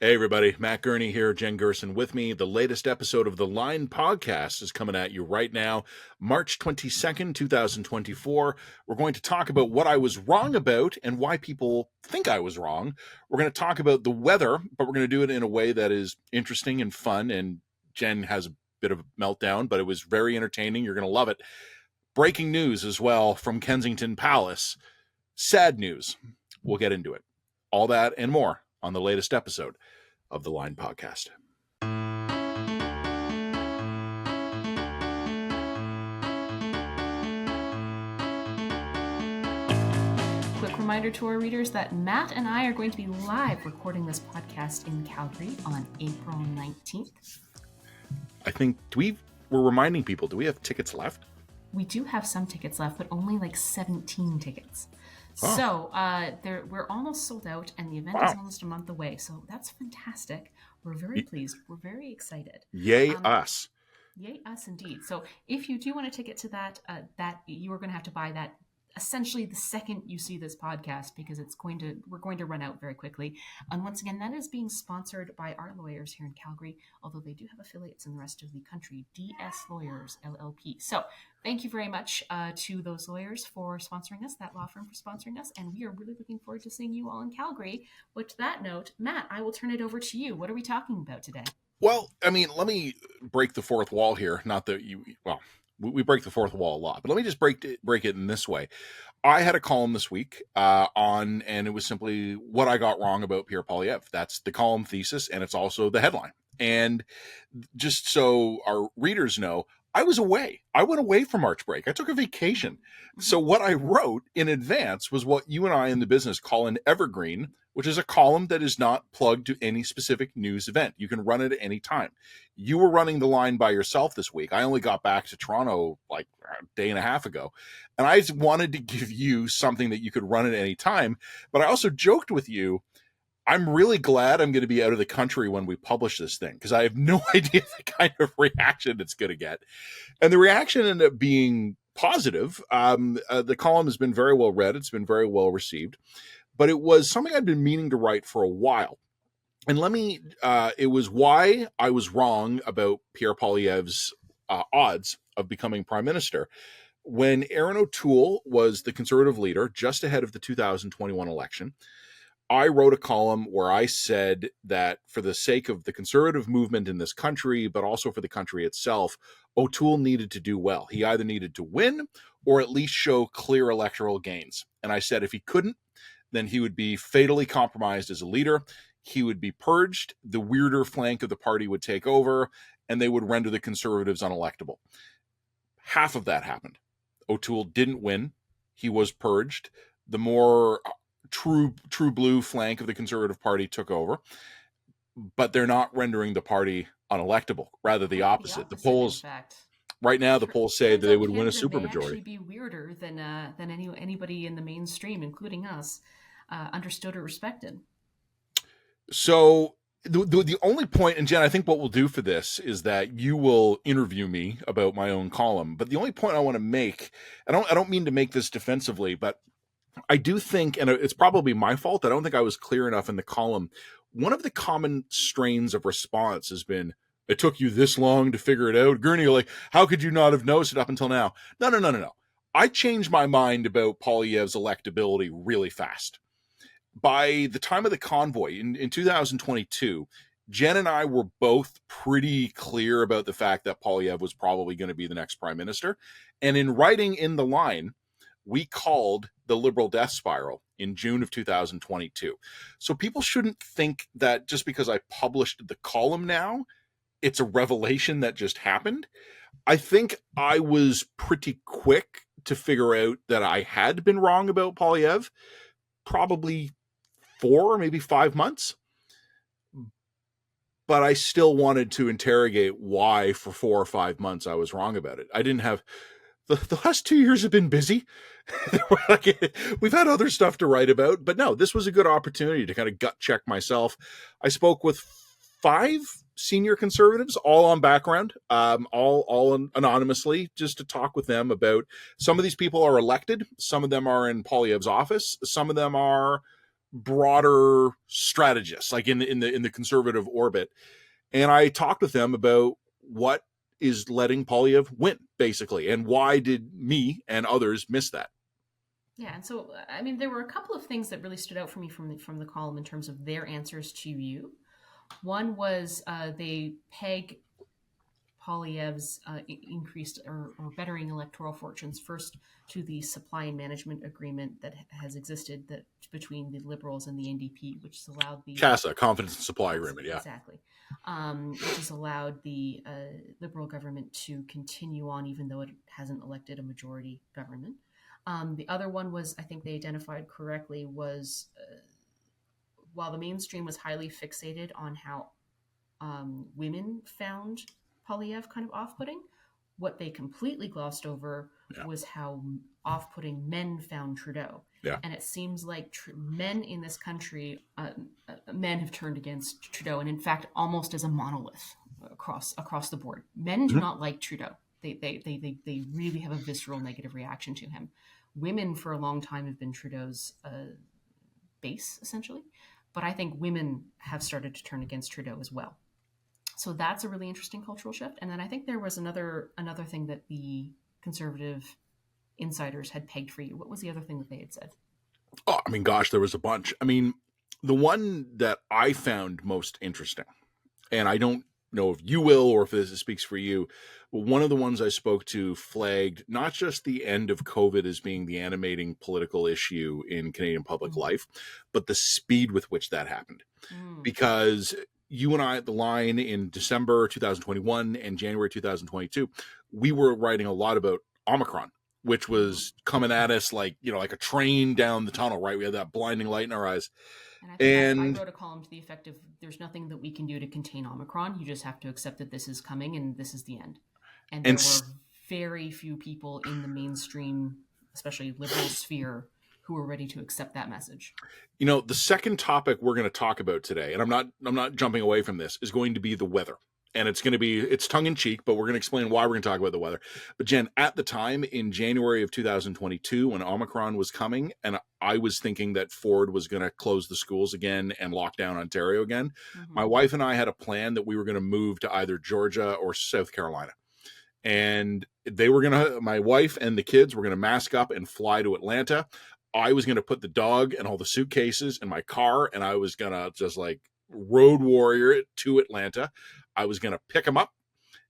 Hey everybody, Matt Gurney here, Jen Gerson with me. The latest episode of the Line podcast is coming at you right now, March 22nd, 2024. We're going to talk about what I was wrong about and why people think I was wrong. We're going to talk about the weather, but we're going to do it in a way that is interesting and fun, and Jen has a bit of a meltdown, but it was very entertaining. You're going to love it. Breaking news as well from Kensington Palace. Sad news. We'll get into it. All that and more on the latest episode of the Line podcast. Quick reminder to our readers that Matt and I are going to be live recording this podcast in Calgary on April 19th. I think, we're reminding people, do we have tickets left? We do have some tickets left, but only like 17 tickets. Oh. So we're almost sold out, and the event is almost a month away. So that's fantastic. We're very pleased. We're very excited. Yay us! Yay us indeed. So if you do want a ticket to that, that you are going to have to buy that essentially the second you see this podcast, because we're going to run out very quickly. And once again, that is being sponsored by our lawyers here in Calgary, although they do have affiliates in the rest of the country, DS Lawyers LLP. So thank you very much to those lawyers for sponsoring us, that law firm for sponsoring us, and we are really looking forward to seeing you all in Calgary. With that note, Matt, I will turn it over to you. What are we talking about today? Well, I mean, let me break the fourth wall here. Not that we break the fourth wall a lot, but let me just break it in this way. I had a column this week and it was simply what I got wrong about Pierre Poilievre. That's the column thesis, and it's also the headline. And just so our readers know, I was away. I went away for March break. I took a vacation. So what I wrote in advance was what you and I in the business call an evergreen, which is a column that is not plugged to any specific news event. You can run it at any time. You were running the line by yourself this week. I only got back to Toronto like a day and a half ago, and I wanted to give you something that you could run at any time. But I also joked with you, I'm really glad I'm going to be out of the country when we publish this thing, because I have no idea the kind of reaction it's going to get. And the reaction ended up being positive. The column has been very well read. It's been very well received. But it was something I'd been meaning to write for a while. And it was why I was wrong about Pierre Poilievre's odds of becoming prime minister. When Erin O'Toole was the Conservative leader just ahead of the 2021 election, I wrote a column where I said that for the sake of the Conservative movement in this country, but also for the country itself, O'Toole needed to do well. He either needed to win or at least show clear electoral gains. And I said if he couldn't, then he would be fatally compromised as a leader. He would be purged. The weirder flank of the party would take over, and they would render the Conservatives unelectable. Half of that happened. O'Toole didn't win. He was purged. The more true blue flank of the Conservative Party took over, but they're not rendering the party unelectable. Rather, the opposite. The polls, in fact. Right now, the polls say that they would win a supermajority. Actually, be weirder than anybody in the mainstream, including us, understood or respected. So the only point, and Jen, I think what we'll do for this is that you will interview me about my own column. But the only point I want to make, I don't mean to make this defensively, but I do think, and it's probably my fault, I don't think I was clear enough in the column. One of the common strains of response has been, it took you this long to figure it out. Gurney, like, how could you not have noticed it up until now? No. I changed my mind about Poilievre's electability really fast. By the time of the convoy in 2022, Jen and I were both pretty clear about the fact that Poilievre was probably going to be the next prime minister. And in writing in the line, we called the Liberal death spiral in June of 2022. So people shouldn't think that just because I published the column now, it's a revelation that just happened. I think I was pretty quick to figure out that I had been wrong about Poilievre, probably 4, maybe 5 months. But I still wanted to interrogate why for 4 or 5 months I was wrong about it. I didn't have... The last 2 years have been busy. We've had other stuff to write about, but no, this was a good opportunity to kind of gut check myself. I spoke with 5 senior conservatives, all on background, all anonymously, just to talk with them about, some of these people are elected, some of them are in Poilievre's office, some of them are broader strategists, like in the conservative orbit, and I talked with them about what is letting Polyev win, basically, and why did me and others miss that. Yeah, and so I mean, there were a couple of things that really stood out for me from the column in terms of their answers to you. One was they peg Polyev's increased or bettering electoral fortunes first to the supply and management agreement that has existed that between the Liberals and the NDP, which has allowed the CASA, Confidence and Supply Agreement, yeah. Exactly. Which has allowed the Liberal government to continue on even though it hasn't elected a majority government. The other one was, I think they identified correctly, was while the mainstream was highly fixated on how women found Polyev kind of off-putting, what they completely glossed over was how off-putting men found Trudeau. Yeah. And it seems like men in this country, men have turned against Trudeau, and in fact, almost as a monolith across the board. Men do not like Trudeau. They really have a visceral negative reaction to him. Women for a long time have been Trudeau's base, essentially. But I think women have started to turn against Trudeau as well. So that's a really interesting cultural shift. And then I think there was another thing that the conservative insiders had pegged for you. What was the other thing that they had said? Oh, I mean, gosh, there was a bunch. I mean, the one that I found most interesting, and I don't know if you will or if this speaks for you, but one of the ones I spoke to flagged not just the end of COVID as being the animating political issue in Canadian public life, but the speed with which that happened. Because you and I at the line in December 2021 and January 2022, we were writing a lot about Omicron, which was coming at us like a train down the tunnel, right? We had that blinding light in our eyes. And I think I wrote a column to the effect of there's nothing that we can do to contain Omicron. You just have to accept that this is coming and this is the end. And there were very few people in the mainstream, especially liberal sphere, who were ready to accept that message. The second topic we're going to talk about today, and I'm not jumping away from this, is going to be the weather. And it's tongue in cheek, but we're going to explain why we're going to talk about the weather. But Jen, at the time in January of 2022, when Omicron was coming, and I was thinking that Ford was going to close the schools again and lock down Ontario again, my wife and I had a plan that we were going to move to either Georgia or South Carolina. And my wife and the kids were going to mask up and fly to Atlanta. I was going to put the dog and all the suitcases in my car, and I was going to just like road warrior it to Atlanta. I was going to pick them up,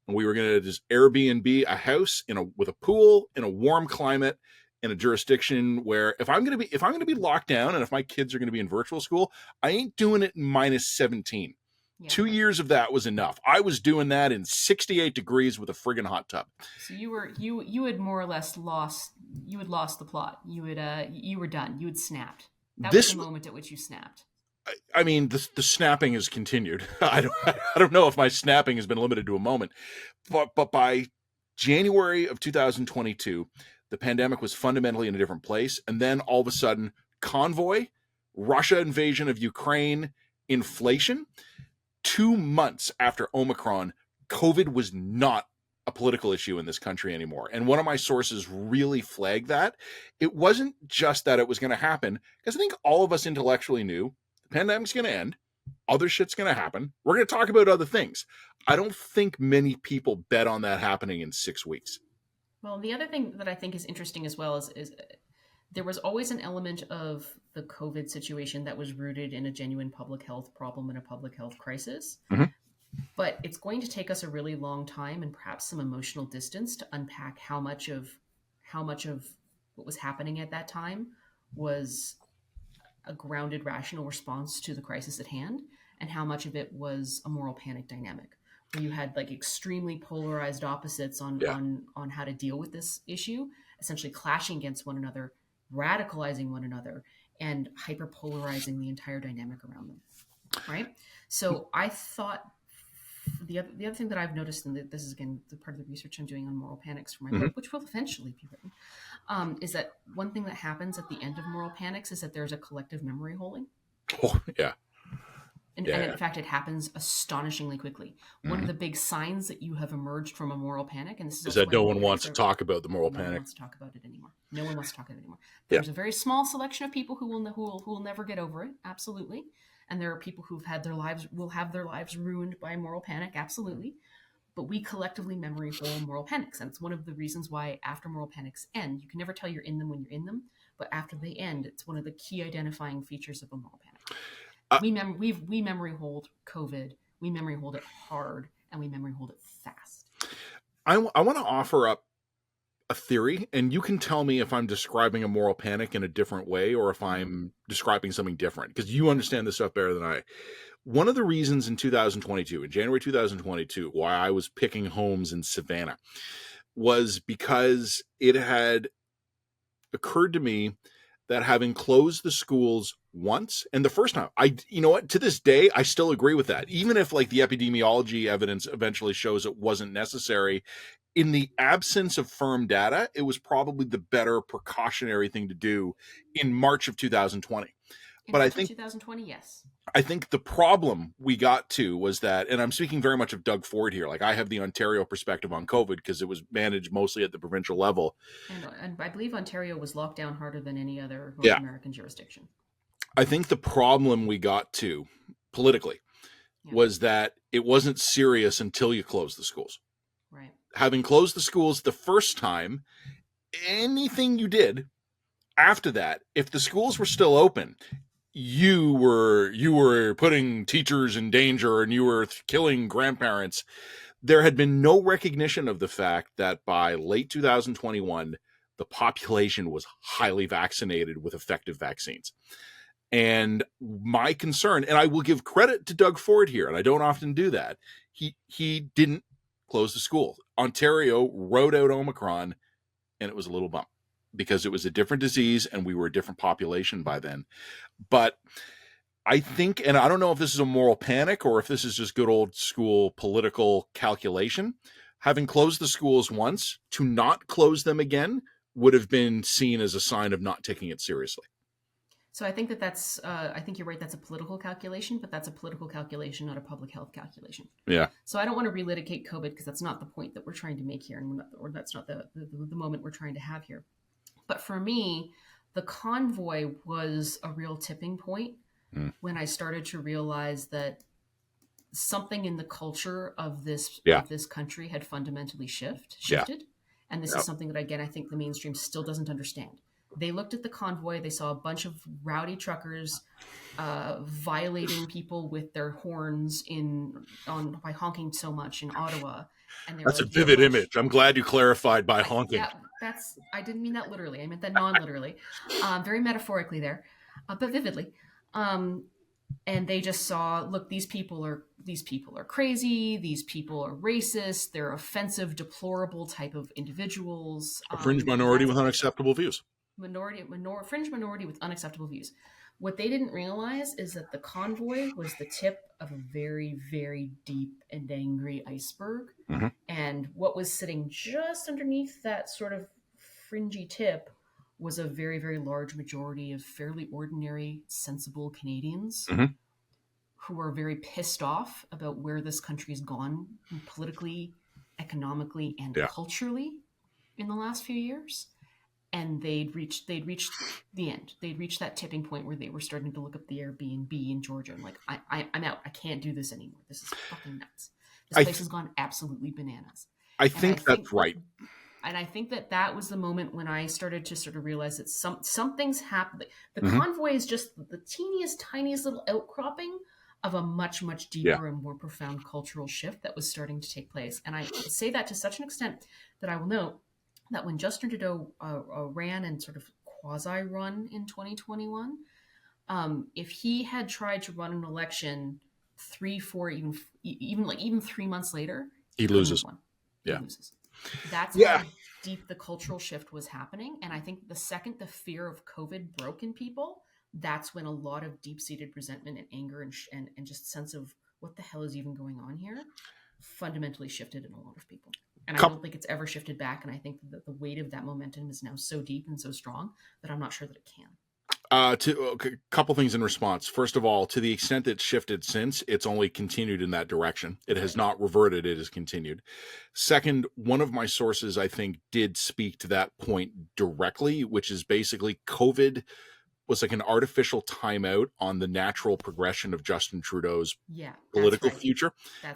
and we were going to just Airbnb a house with a pool in a warm climate in a jurisdiction where if I'm going to be locked down and if my kids are going to be in virtual school, I ain't doing it in -17. Yeah. 2 years of that was enough. I was doing that in 68 degrees with a friggin' hot tub. So you had more or less lost the plot. You were done. You had snapped. That was the moment at which you snapped. I mean, the snapping has continued. I don't know if my snapping has been limited to a moment, but by January of 2022, the pandemic was fundamentally in a different place. And then all of a sudden, convoy, Russia invasion of Ukraine, inflation. 2 months after Omicron, COVID was not a political issue in this country anymore. And one of my sources really flagged that. It wasn't just that it was going to happen, because I think all of us intellectually knew the pandemic's going to end. Other shit's going to happen. We're going to talk about other things. I don't think many people bet on that happening in 6 weeks. Well, the other thing that I think is interesting as well is there was always an element of the COVID situation that was rooted in a genuine public health problem and a public health crisis. Mm-hmm. But it's going to take us a really long time and perhaps some emotional distance to unpack how much of what was happening at that time was a grounded, rational response to the crisis at hand, and how much of it was a moral panic dynamic, where you had like extremely polarized opposites on how to deal with this issue, essentially clashing against one another, radicalizing one another, and hyperpolarizing the entire dynamic around them. Right? So I thought the other thing that I've noticed, and this is again the part of the research I'm doing on moral panics for my book, which will eventually be written, is that one thing that happens at the end of moral panics is that there's a collective memory holding. Oh, yeah. And in fact, it happens astonishingly quickly. One of the big signs that you have emerged from a moral panic, and this is Is also that why no moral one wants panics to are, talk about the moral no one panic? wants to talk about it anymore. No one wants to talk about it anymore. Yeah. There's a very small selection of people who will never get over it, absolutely. And there are people who've had their lives will have their lives ruined by moral panic, absolutely. But we collectively memory hole moral panics, and it's one of the reasons why after moral panics end, you can never tell you're in them when you're in them, but after they end, it's one of the key identifying features of a moral panic. Uh, We memory hold COVID, we memory hold it hard, and we memory hold it fast. I want to offer up a theory, and you can tell me if I'm describing a moral panic in a different way or if I'm describing something different, because you understand this stuff better than I. One of the reasons in 2022, in January 2022, why I was picking homes in Savannah was because it had occurred to me that having closed the schools once, and the first time, you know what, to this day, I still agree with that. Even if like the epidemiology evidence eventually shows it wasn't necessary, in the absence of firm data, it was probably the better precautionary thing to do in March of 2020. In But March of 2020, yes. I think the problem we got to was that, and I'm speaking very much of Doug Ford here, like I have the Ontario perspective on COVID because it was managed mostly at the provincial level. And I believe Ontario was locked down harder than any other North Yeah. American jurisdiction. I think the problem we got to politically was that it wasn't serious until you closed the schools. Right. Having closed the schools the first time, anything you did after that, if the schools were still open, you were putting teachers in danger and you were killing grandparents. There had been no recognition of the fact that by late 2021, the population was highly vaccinated with effective vaccines. And my concern, and I will give credit to Doug Ford here, and I don't often do that, he didn't close the school. Ontario rode out Omicron, and it was a little bump because it was a different disease and we were a different population by then. But I think, and I don't know if this is a moral panic or if this is just good old school political calculation, having closed the schools once, to not close them again would have been seen as a sign of not taking it seriously. So I think I think you're right, that's a political calculation, but that's a political calculation, not a public health calculation. Yeah. So I don't want to relitigate COVID because that's not the point that we're trying to make here, or that's not the moment we're trying to have here. But for me, the convoy was a real tipping point when I started to realize that something in the culture of this country had fundamentally shifted. And this is something that, again, I think the mainstream still doesn't understand. They looked at the convoy, they saw a bunch of rowdy truckers violating people with their horns by honking so much in Ottawa. And that's a vivid image. I'm glad you clarified by honking. Yeah, I didn't mean that literally. I meant that non-literally, very metaphorically there, but vividly. And they just saw, look, these people are crazy. These people are racist. They're offensive, deplorable type of individuals. A fringe minority with unacceptable views. Fringe minority with unacceptable views. What they didn't realize is that the convoy was the tip of a very, very deep and angry iceberg. Mm-hmm. And what was sitting just underneath that sort of fringy tip was a very, very large majority of fairly ordinary, sensible Canadians who are very pissed off about where this country's gone politically, economically, and culturally in the last few years. And they'd reached the end. They'd reached that tipping point where they were starting to look up the Airbnb in Georgia. I'm like, I'm out. I can't do this anymore. This is fucking nuts. This place has gone absolutely bananas. I think that's right. And I think that was the moment when I started to sort of realize that something's happening. The convoy is just the teeniest, tiniest little outcropping of a much, much deeper and more profound cultural shift that was starting to take place. And I say that to such an extent that I will note that when Justin Trudeau ran and sort of quasi-run in 2021, if he had tried to run an election 3, 4, even 3 months later, he loses. He loses. That's how deep the cultural shift was happening. And I think the second the fear of COVID broke in people, that's when a lot of deep-seated resentment and anger and just sense of what the hell is even going on here fundamentally shifted in a lot of people. And I don't think it's ever shifted back. And I think that the weight of that momentum is now so deep and so strong that I'm not sure that it can. A couple things in response. First of all, to the extent that it's shifted since, it's only continued in that direction. It has not reverted. It has continued. Second, one of my sources, I think, did speak to that point directly, which is basically COVID was like an artificial timeout on the natural progression of Justin Trudeau's political future.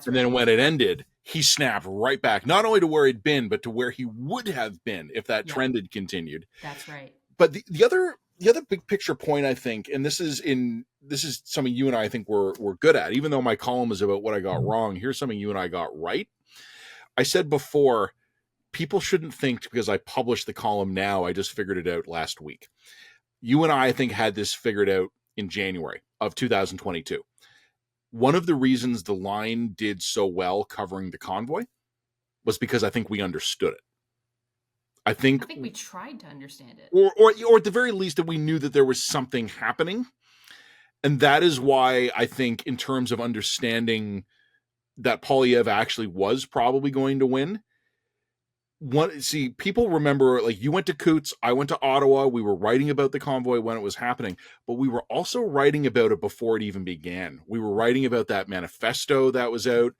And then when it ended, he snapped right back, not only to where he'd been, but to where he would have been if that trend had continued. That's right. But the other big picture point, I think, and this is something you and I think we're good at, even though my column is about what I got wrong, here's something you and I got right. I said before, people shouldn't think because I published the column now, I just figured it out last week. You and I think, had this figured out in January of 2022. One of the reasons the line did so well covering the convoy was because I think we understood it. I think we tried to understand it. Or at the very least that we knew that there was something happening. And that is why I think, in terms of understanding that Poilievre actually was probably going to win, people remember, like, you went to Coutts, I went to Ottawa, we were writing about the convoy when it was happening, but we were also writing about it before it even began. We were writing about that manifesto that was out.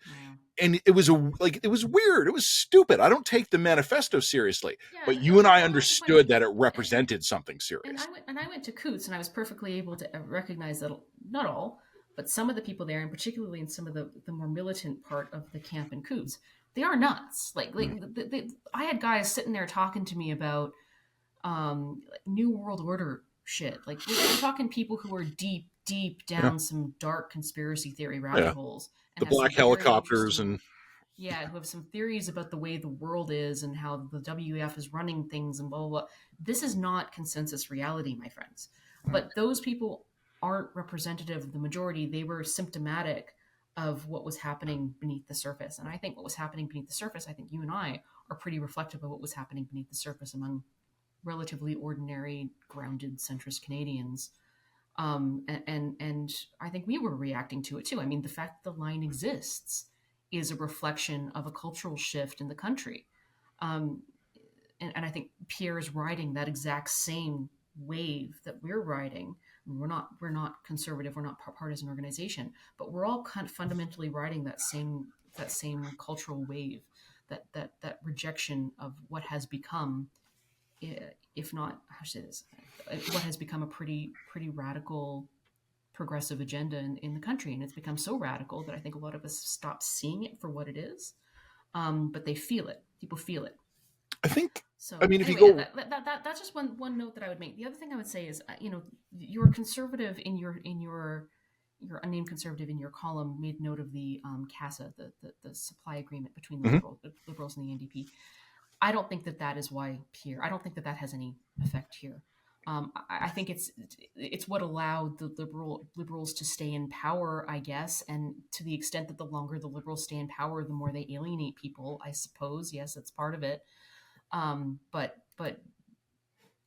And it was weird. It was stupid. I don't take the manifesto seriously, but you and I understood that it represented something serious. And I went to Coutts, and I was perfectly able to recognize that, not all, but some of the people there, and particularly in some of the more militant part of the camp in Coutts, they are nuts. I had guys sitting there talking to me about New World Order shit. Like, we're talking people who are deep down some dark conspiracy theory rabbit holes. The black helicopters and who have some theories about the way the world is and how the WEF is running things and blah, blah, blah. This is not consensus reality, my friends. But those people aren't representative of the majority. They were symptomatic of what was happening beneath the surface. And I think what was happening beneath the surface, I think you and I are pretty reflective of what was happening beneath the surface among relatively ordinary, grounded, centrist Canadians. And I think we were reacting to it too. I mean, the fact that the line exists is a reflection of a cultural shift in the country. And I think Pierre is riding that exact same wave that we're riding. We're not conservative, we're not partisan organization, but we're all kind of fundamentally riding that same cultural wave, that rejection of what has become, if not, how should I say this, what has become a pretty radical progressive agenda in the country. And it's become so radical that I think a lot of us stop seeing it for what it is. But they feel it. People feel it. I think. So, I mean, if anyway, you go, that's just one note that I would make. The other thing I would say is, you're conservative in your unnamed conservative in your column made note of the CASA, the supply agreement between the Liberals and the NDP. I don't think that is why Pierre. I don't think that has any effect here. I think it's what allowed the liberals to stay in power, I guess, and to the extent that the longer the Liberals stay in power, the more they alienate people, I suppose. Yes, that's part of it. But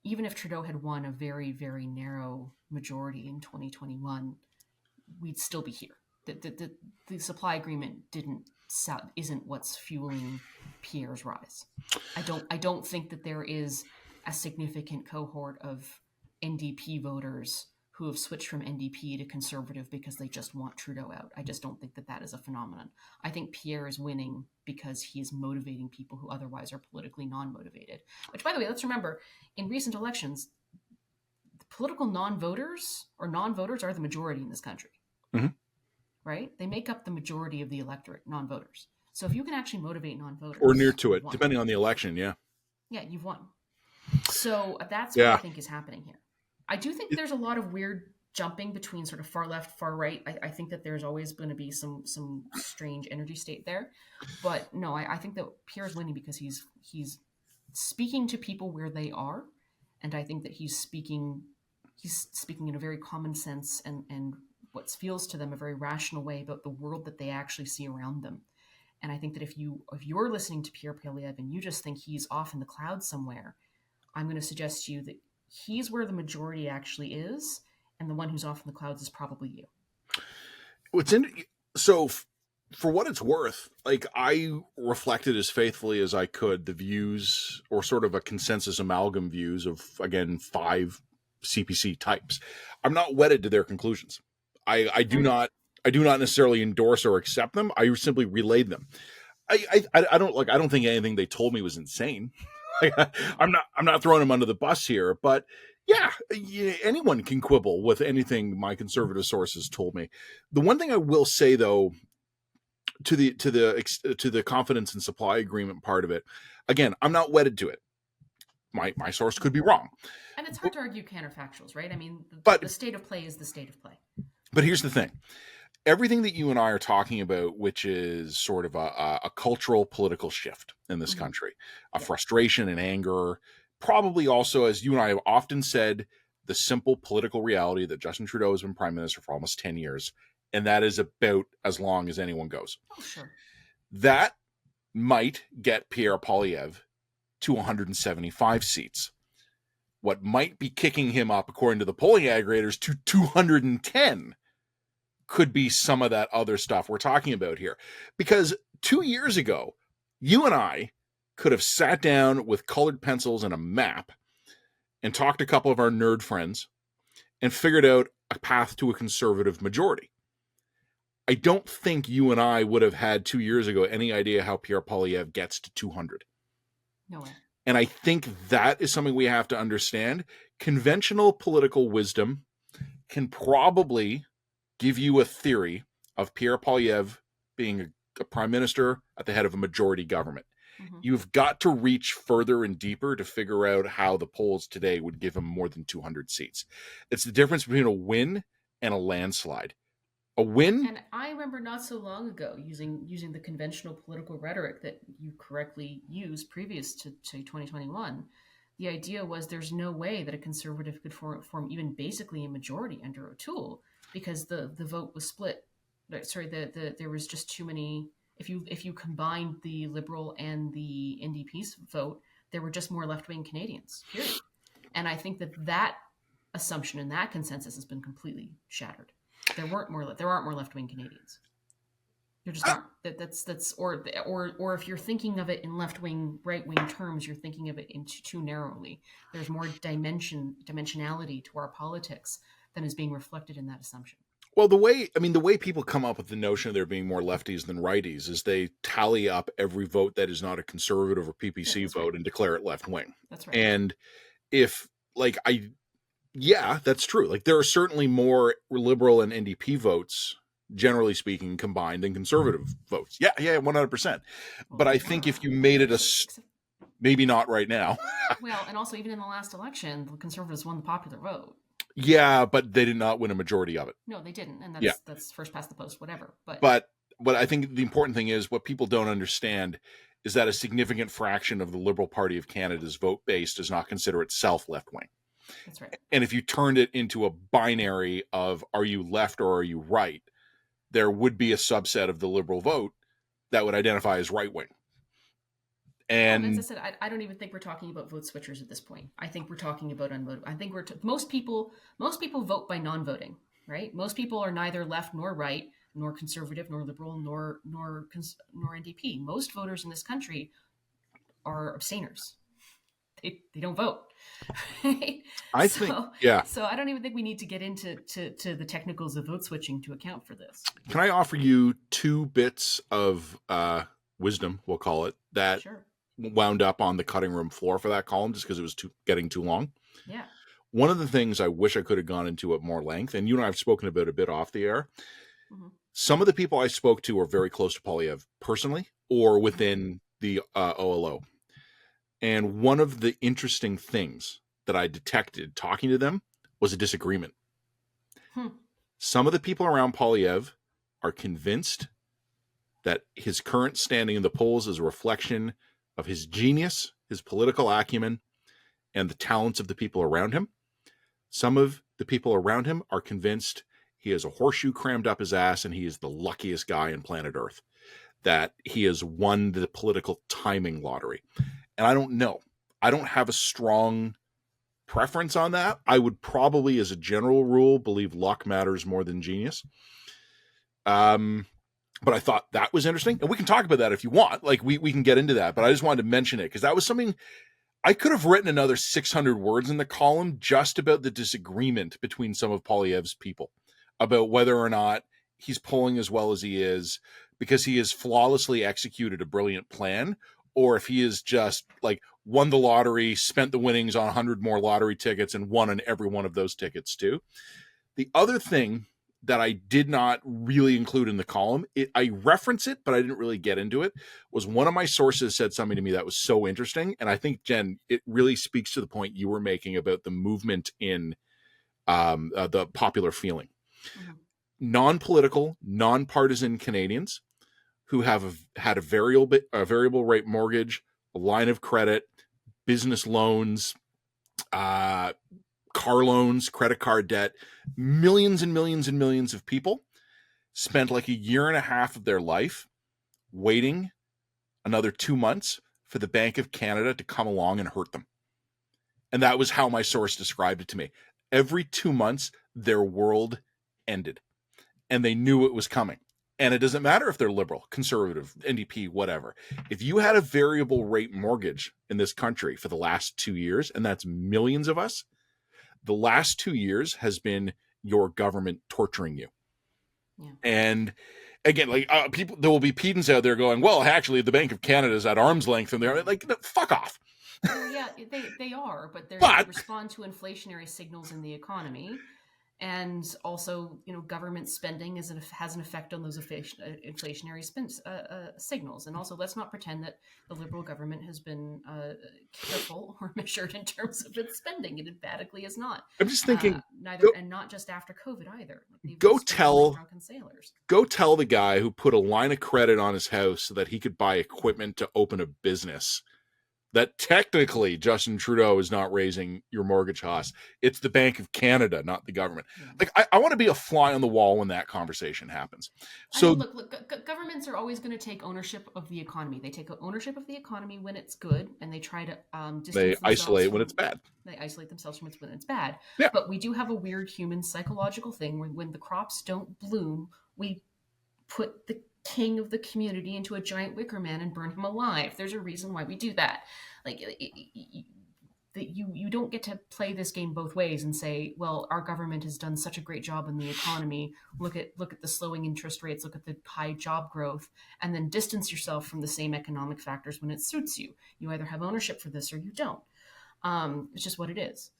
even if Trudeau had won a very, very narrow majority in 2021, we'd still be here. The supply agreement isn't what's fueling Pierre's rise. I don't think that there is a significant cohort of NDP voters who have switched from NDP to Conservative because they just want Trudeau out. I just don't think that is a phenomenon. I think Pierre is winning because he is motivating people who otherwise are politically non-motivated. Which, by the way, let's remember, in recent elections, the political non-voters are the majority in this country. Mm-hmm. Right? They make up the majority of the electorate, non-voters. So if you can actually motivate non-voters, or near to it, depending on the election, yeah, you've won. So that's what I think is happening here. I do think there's a lot of weird jumping between sort of far left, far right. I think that there's always going to be some strange energy state there. But no, I think that Pierre's winning because he's speaking to people where they are. And I think that he's speaking in a very common sense and what feels to them a very rational way about the world that they actually see around them. And I think that if you're listening to Pierre Poilievre and you just think he's off in the clouds somewhere, I'm going to suggest to you that he's where the majority actually is, and the one who's off in the clouds is probably you. So for what it's worth, like, I reflected as faithfully as I could the views, or sort of a consensus amalgam views of, again, 5 CPC types. I'm not wedded to their conclusions. I do not necessarily endorse or accept them. I simply relayed them. I don't think anything they told me was insane. No. I'm not throwing them under the bus here, but yeah, anyone can quibble with anything my conservative sources told me. The one thing I will say though, to the confidence and supply agreement part of it, again, I'm not wedded to it. My source could be wrong. And it's hard to argue counterfactuals, right? I mean, But the state of play is the state of play. But here's the thing. Everything that you and I are talking about, which is sort of a cultural political shift in this country, a frustration and anger, probably also, as you and I have often said, the simple political reality that Justin Trudeau has been prime minister for almost 10 years, and that is about as long as anyone goes. Oh, sure. That might get Pierre Poilievre to 175 seats. What might be kicking him up, according to the polling aggregators, to 210 could be some of that other stuff we're talking about here. Because 2 years ago, you and I could have sat down with colored pencils and a map and talked to a couple of our nerd friends and figured out a path to a conservative majority. I don't think you and I would have had 2 years ago any idea how Pierre Poilievre gets to 200. No way. And I think that is something we have to understand. Conventional political wisdom can probably give you a theory of Pierre Poilievre being a prime minister at the head of a majority government. You've got to reach further and deeper to figure out how the polls today would give him more than 200 seats. It's the difference between a win and a landslide. A win. And I remember not so long ago using the conventional political rhetoric that you correctly used previous to 2021. The idea was there's no way that a conservative could form even basically a majority under O'Toole because the vote was split. Sorry, there was just too many. If you combined the Liberal and the NDP's vote, there were just more left-wing Canadians. Period. And I think that assumption and that consensus has been completely shattered. There aren't more left-wing Canadians. There just aren't. That's or if you're thinking of it in left-wing, right-wing terms, you're thinking of it too narrowly. There's more dimensionality to our politics than is being reflected in that assumption. Well, the way people come up with the notion of there being more lefties than righties is they tally up every vote that is not a conservative or PPC vote and declare it left wing. That's right. And if that's true. Like there are certainly more Liberal and NDP votes, generally speaking, combined than conservative votes. Yeah, 100%. But I think if you made it maybe not right now. Well, and also even in the last election, the Conservatives won the popular vote. Yeah, but they did not win a majority of it. No, they didn't, and that's first past the post, whatever. But I think the important thing is what people don't understand is that a significant fraction of the Liberal Party of Canada's vote base does not consider itself left wing. That's right. And if you turned it into a binary of are you left or are you right, there would be a subset of the Liberal vote that would identify as right wing. And as I said, I don't even think we're talking about vote switchers at this point. I think we're talking about unvoted. I think most people vote by non-voting, right? Most people are neither left nor right, nor conservative, nor liberal, nor NDP. Most voters in this country are abstainers. They don't vote. Right? So I don't even think we need to get into the technicals of vote switching to account for this. Can I offer you two bits of wisdom, we'll call it, that wound up on the cutting room floor for that column just because it was getting too long? Yeah. One of the things I wish I could have gone into at more length, and you and I have spoken about a bit off the air, some of the people I spoke to are very close to Poilievre personally or within the OLO. And one of the interesting things that I detected talking to them was a disagreement. Some of the people around Poilievre are convinced that his current standing in the polls is a reflection of his genius, his political acumen, and the talents of the people around him. Some of the people around him are convinced he has a horseshoe crammed up his ass and he is the luckiest guy on planet Earth, that he has won the political timing lottery. And I don't know. I don't have a strong preference on that. I would probably, as a general rule, believe luck matters more than genius. But I thought that was interesting. And we can talk about that if you want. Like, we can get into that. But I just wanted to mention it because that was something I could have written another 600 words in the column just about the disagreement between some of Poilievre's people about whether or not he's polling as well as he is because he has flawlessly executed a brilliant plan, or if he is just like won the lottery, spent the winnings on 100 more lottery tickets, and won on every one of those tickets too. The other thing that I did not really include in the column, I reference it, but I didn't really get into it, was one of my sources said something to me that was so interesting. And I think, Jen, it really speaks to the point you were making about the movement in the popular feeling. Mm-hmm. Non-political, non-partisan Canadians who have had a variable rate mortgage, a line of credit, business loans, car loans, credit card debt, millions and millions and millions of people spent like a year and a half of their life waiting another 2 months for the Bank of Canada to come along and hurt them. And that was how my source described it to me. Every 2 months, their world ended. And they knew it was coming. And it doesn't matter if they're liberal, conservative, NDP, whatever. If you had a variable rate mortgage in this country for the last 2 years, and that's millions of us, the last 2 years has been your government torturing you. Yeah. And again, like people, there will be pedants out there going, well, actually, the Bank of Canada is at arm's length, and they're like, no, fuck off. Well, yeah, they are, but they respond to inflationary signals in the economy. And also, government spending has an effect on those inflationary signals. And also, let's not pretend that the Liberal government has been careful or measured in terms of its spending. It emphatically is not. I'm just thinking, and not just after COVID either. Go tell the guy who put a line of credit on his house so that he could buy equipment to open a business that technically Justin Trudeau is not raising your mortgage costs. It's the Bank of Canada, not the government. Like, I want to be a fly on the wall when that conversation happens. So look, governments are always going to take ownership of the economy. They take ownership of the economy when it's good, and they try to they isolate when it's bad. They isolate themselves from when it's bad. Yeah. But we do have a weird human psychological thing when the crops don't bloom, we put the king of the community into a giant wicker man and burn him alive. There's a reason why we do that. Like, you don't get to play this game both ways and say, well, our government has done such a great job in the economy. Look at the slowing interest rates, look at the high job growth, and then distance yourself from the same economic factors when it suits you. You either have ownership for this or you don't. It's just what it is.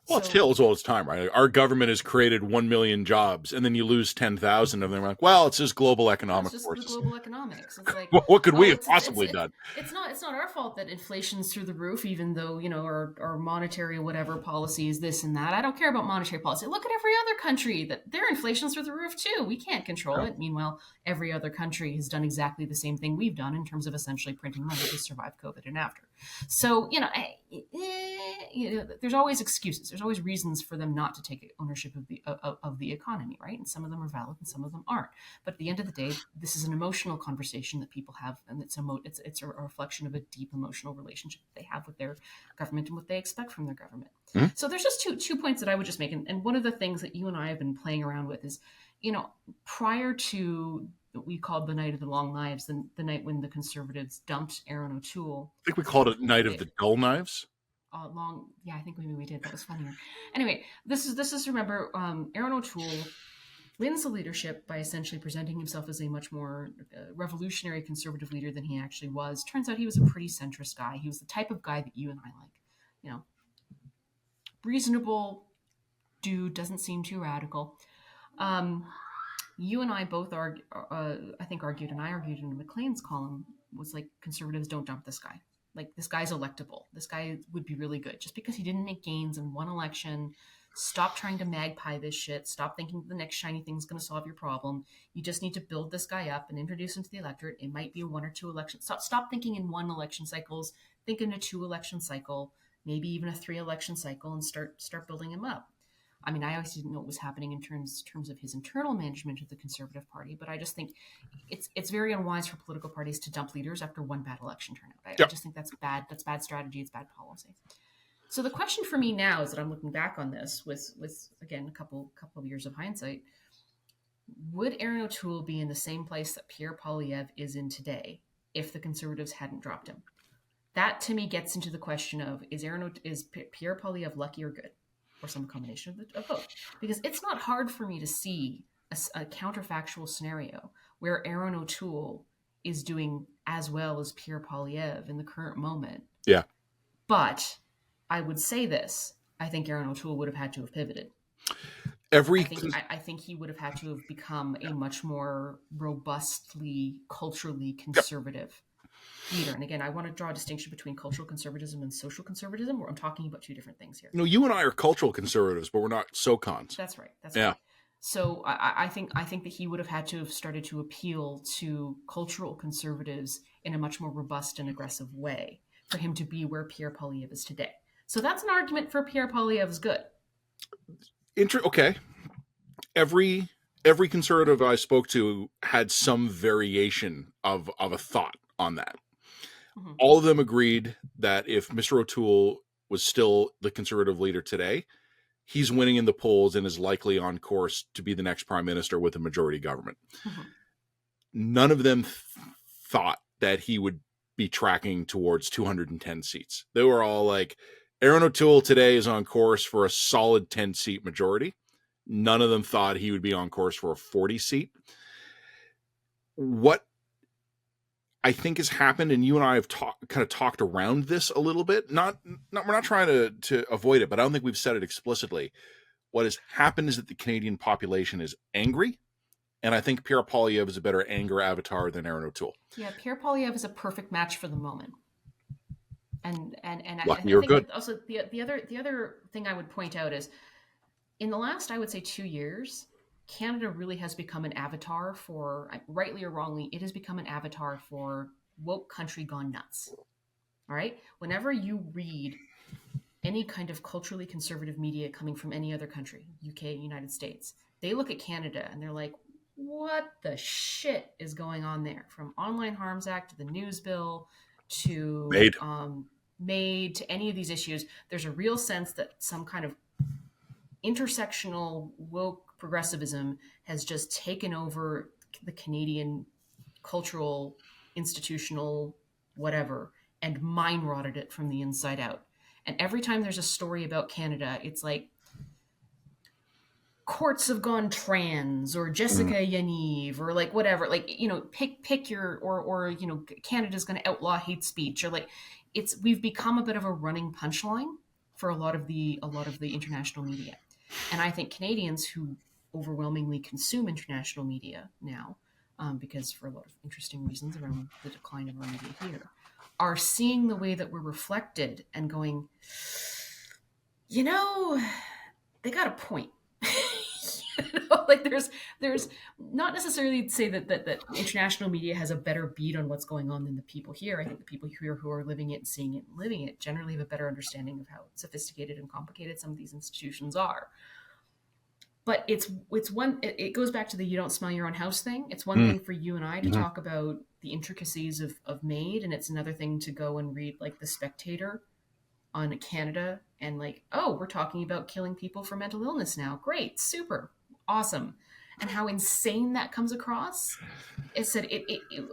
Well, it's tales all its time, right? Our government has created 1 million jobs, and then you lose 10,000 of them. Like, well, it's just global economic forces. It's just global economics. It's like, what could we have possibly done? It's not our fault that inflation's through the roof, even though our monetary whatever policy is this and that. I don't care about monetary policy. Look at every other country that their inflation's through the roof too. We can't control it. Meanwhile, every other country has done exactly the same thing we've done in terms of essentially printing money to survive COVID and after. So there's always excuses. There's always reasons for them not to take ownership of the economy, right? And some of them are valid and some of them aren't. But at the end of the day, this is an emotional conversation that people have, and it's a reflection of a deep emotional relationship that they have with their government and what they expect from their government. Mm-hmm. So there's just two points that I would just make. And one of the things that you and I have been playing around with is, prior to what we called the night of the long knives, the night when the Conservatives dumped Aaron O'Toole. I think we called it night of the dull knives. I think maybe we did. That was funnier. Anyway, this is remember, Aaron O'Toole wins the leadership by essentially presenting himself as a much more revolutionary conservative leader than he actually was. Turns out he was a pretty centrist guy. He was the type of guy that you and I like. Reasonable dude, doesn't seem too radical. You and I both argued, and I argued in McLean's column, was like, conservatives don't dump this guy. Like, this guy's electable. This guy would be really good. Just because he didn't make gains in one election, stop trying to magpie this shit. Stop thinking the next shiny thing's going to solve your problem. You just need to build this guy up and introduce him to the electorate. It might be a 1 or 2 elections. Stop thinking in 1 election cycles. Think in a 2 election cycle, maybe even a 3 election cycle, and start building him up. I mean, I always didn't know what was happening in terms of his internal management of the Conservative Party, but I just think it's very unwise for political parties to dump leaders after one bad election turnout. I just think that's bad. That's bad strategy. It's bad policy. So the question for me now is that I'm looking back on this with again a couple of years of hindsight. Would Aaron O'Toole be in the same place that Pierre Poilievre is in today if the Conservatives hadn't dropped him? That to me gets into the question of is Pierre Poilievre lucky or good, or some combination of both? Because it's not hard for me to see a counterfactual scenario where Aaron O'Toole is doing as well as Pierre Poilievre in the current moment. Yeah. But I would say this: I think Aaron O'Toole would have had to have pivoted. I think he would have had to have become a much more robustly, culturally conservative leader. And again, I want to draw a distinction between cultural conservatism and social conservatism, where I'm talking about two different things here. You and I are cultural conservatives, but we're not SoCons. That's right. Right. So I think that he would have had to have started to appeal to cultural conservatives in a much more robust and aggressive way for him to be where Pierre Poilievre is today. So that's an argument for Pierre Poilievre's good. Okay. Every conservative I spoke to had some variation of a thought on that. Mm-hmm. All of them agreed that if Mr. O'Toole was still the conservative leader today, he's winning in the polls and is likely on course to be the next prime minister with a majority government. Mm-hmm. None of them thought that he would be tracking towards 210 seats. They were all like, Aaron O'Toole today is on course for a solid 10-seat majority. None of them thought he would be on course for a 40-seat. What I think has happened, and you and I have kind of talked around this a little bit. We're not trying to avoid it, but I don't think we've said it explicitly. What has happened is that the Canadian population is angry, and I think Pierre Poilievre is a better anger avatar than Aaron O'Toole. Yeah, Pierre Poilievre is a perfect match for the moment. And lucky I or think good. Also the other thing I would point out is, in the last, I would say, 2 years, Canada really has become an avatar for, rightly or wrongly, it has become an avatar for woke country gone nuts. All right? Whenever you read any kind of culturally conservative media coming from any other country, UK, United States, they look at Canada and they're like, what the shit is going on there? From Online Harms Act to the News Bill to Made to any of these issues, there's a real sense that some kind of intersectional woke progressivism has just taken over the Canadian cultural, institutional, whatever, and mind rotted it from the inside out. And every time there's a story about Canada, it's like courts have gone trans, or Jessica Yaniv, or like whatever, like, pick your, or Canada's going to outlaw hate speech, or like, we've become a bit of a running punchline for a lot of the international media. And I think Canadians who overwhelmingly consume international media now, because for a lot of interesting reasons around the decline of our media here, are seeing the way that we're reflected and going, they got a point. Like there's not necessarily to say that international media has a better beat on what's going on than the people here. I think the people here who are living it and seeing it and living it generally have a better understanding of how sophisticated and complicated some of these institutions are. But it goes back to the you don't smell your own house thing. It's one thing for you and I to talk about the intricacies of Made, and it's another thing to go and read like The Spectator on Canada and like, oh, we're talking about killing people for mental illness now. Great, super, awesome. And how insane that comes across. It said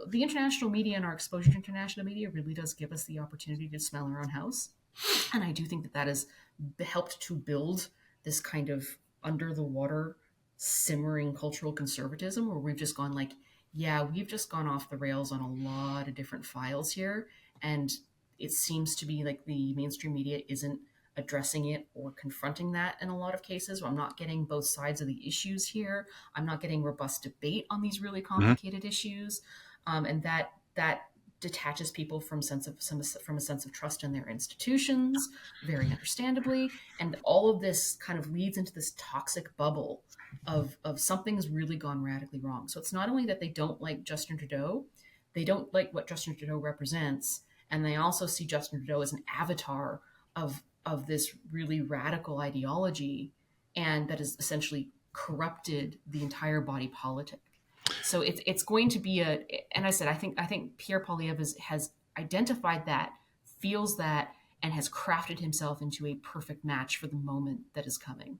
the international media and our exposure to international media really does give us the opportunity to smell our own house. And I do think that has helped to build this kind of under the water simmering cultural conservatism where we've just gone like, yeah, we've just gone off the rails on a lot of different files here. And it seems to be like the mainstream media isn't addressing it or confronting that in a lot of cases. I'm not getting both sides of the issues here. I'm not getting robust debate on these really complicated issues. And that detaches people from a sense of trust in their institutions, very understandably. And all of this kind of leads into this toxic bubble of something's really gone radically wrong. So it's not only that they don't like Justin Trudeau, they don't like what Justin Trudeau represents, and they also see Justin Trudeau as an avatar of this really radical ideology, and that has essentially corrupted the entire body politic. So it's going to be and I said, I think Pierre Poilievre has identified that, feels that, and has crafted himself into a perfect match for the moment that is coming.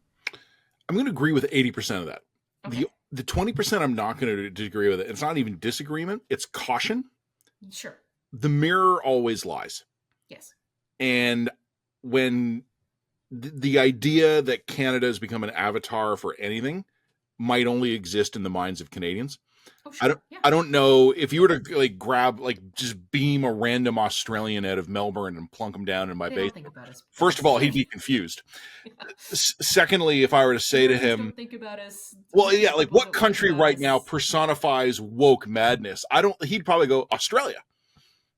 I'm going to agree with 80% of that. Okay. The 20% I'm not going to disagree with it. It's not even disagreement. It's caution. Sure. The mirror always lies. Yes. And when the idea that Canada has become an avatar for anything might only exist in the minds of Canadians. Oh, I sure. don't Yeah. I don't know if you were to like grab like just beam a random Australian out of Melbourne and plunk him down in my They don't basement. think about First us. of all, he'd be confused. Yeah. Secondly, if I were to say to Americans him, don't think about us. well, Rich yeah, white like people what don't think country about right now us. personifies woke madness? He'd probably go Australia.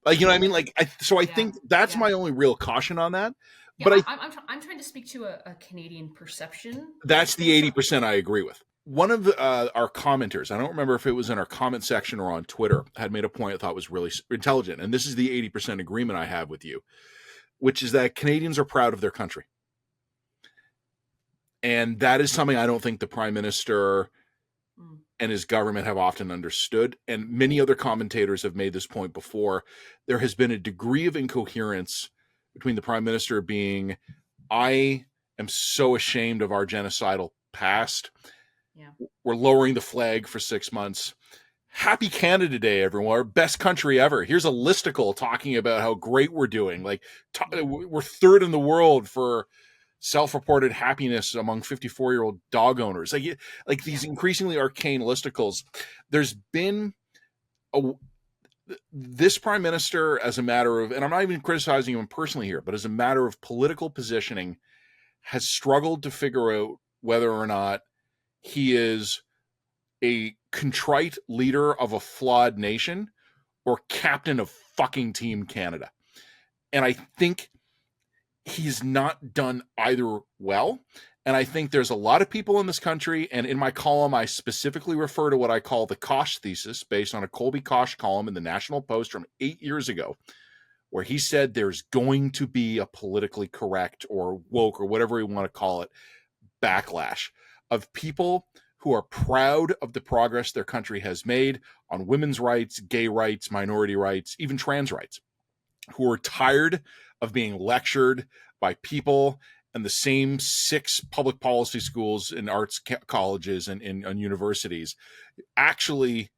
Like, you know what I mean? Like, I Yeah. think that's Yeah. my only real caution on that. Yeah. But I'm trying to speak to a Canadian perception that's the based on. 80% I agree with. One of our commenters, I don't remember if it was in our comment section or on Twitter, had made a point I thought was really intelligent. And this is the 80% agreement I have with you, which is that Canadians are proud of their country. And that is something I don't think the Prime Minister and his government have often understood. And many other commentators have made this point before. There has been a degree of incoherence between the Prime Minister being, I am so ashamed of our genocidal past. Yeah. We're lowering the flag for 6 months. Happy Canada Day, everyone. Our best country ever. Here's a listicle talking about how great we're doing. Like, we're third in the world for self-reported happiness among 54-year-old dog owners. Like these increasingly arcane listicles. There's been this prime minister, as a matter of, and I'm not even criticizing him personally here, but as a matter of political positioning, has struggled to figure out whether or not he is a contrite leader of a flawed nation or captain of fucking Team Canada. And I think he's not done either well. And I think there's a lot of people in this country, and in my column, I specifically refer to what I call the Koch thesis, based on a Colby Koch column in the National Post from 8 years ago, where he said there's going to be a politically correct or woke or whatever you want to call it backlash of people who are proud of the progress their country has made on women's rights, gay rights, minority rights, even trans rights, who are tired of being lectured by people and the same 6 public policy schools and arts colleges and universities. Actually,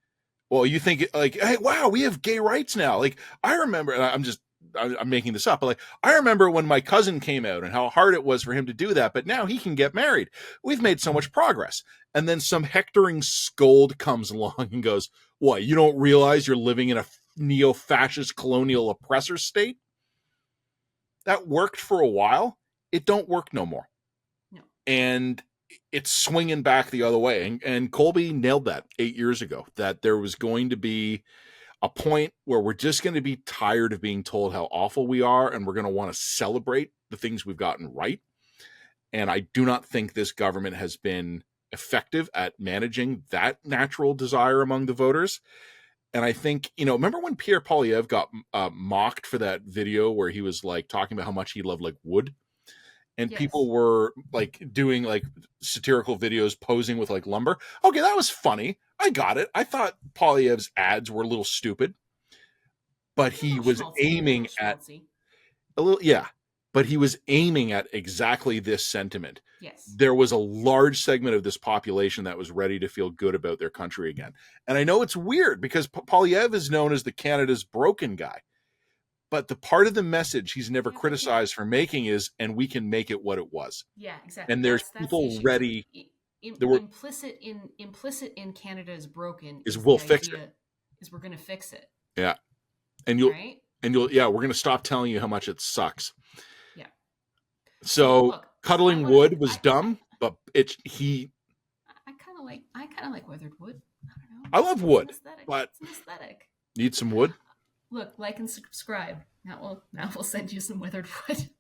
well, you think like, hey, wow, we have gay rights now. Like, I remember, I'm making this up, but like, I remember when my cousin came out and how hard it was for him to do that, but now he can get married. We've made so much progress. And then some hectoring scold comes along and goes, what, you don't realize you're living in a neo-fascist colonial oppressor state? That worked for a while. It don't work no more. No. And it's swinging back the other way. And Colby nailed that 8 years ago, that there was going to be a point where we're just going to be tired of being told how awful we are, and we're going to want to celebrate the things we've gotten right. And I do not think this government has been effective at managing that natural desire among the voters. And I think, remember when Pierre Poilievre got mocked for that video where he was like talking about how much he loved like wood? And Yes. people were like doing like satirical videos posing with like lumber. Okay, that was funny. I got it. I thought Poilievre's ads were a little stupid, but he was aiming at a little, yeah, but he was aiming at exactly this sentiment. Yes. There was a large segment of this population that was ready to feel good about their country again. And I know it's weird because Poilievre is known as the Canada's broken guy. But the part of the message he's never criticized for making is, and we can make it what it was. Yeah, exactly. And there's that's people the ready. Implicit in Canada is broken is is we'll the fix idea it. Is we're going to fix it. Yeah, and you'll right? yeah, we're going to stop telling you how much it sucks. Yeah. So look, cuddling wood was dumb, but he. I kind of like weathered wood. I don't know. I love wood, but it's an aesthetic. Need some wood. Look, like and subscribe. Now we'll send you some weathered wood.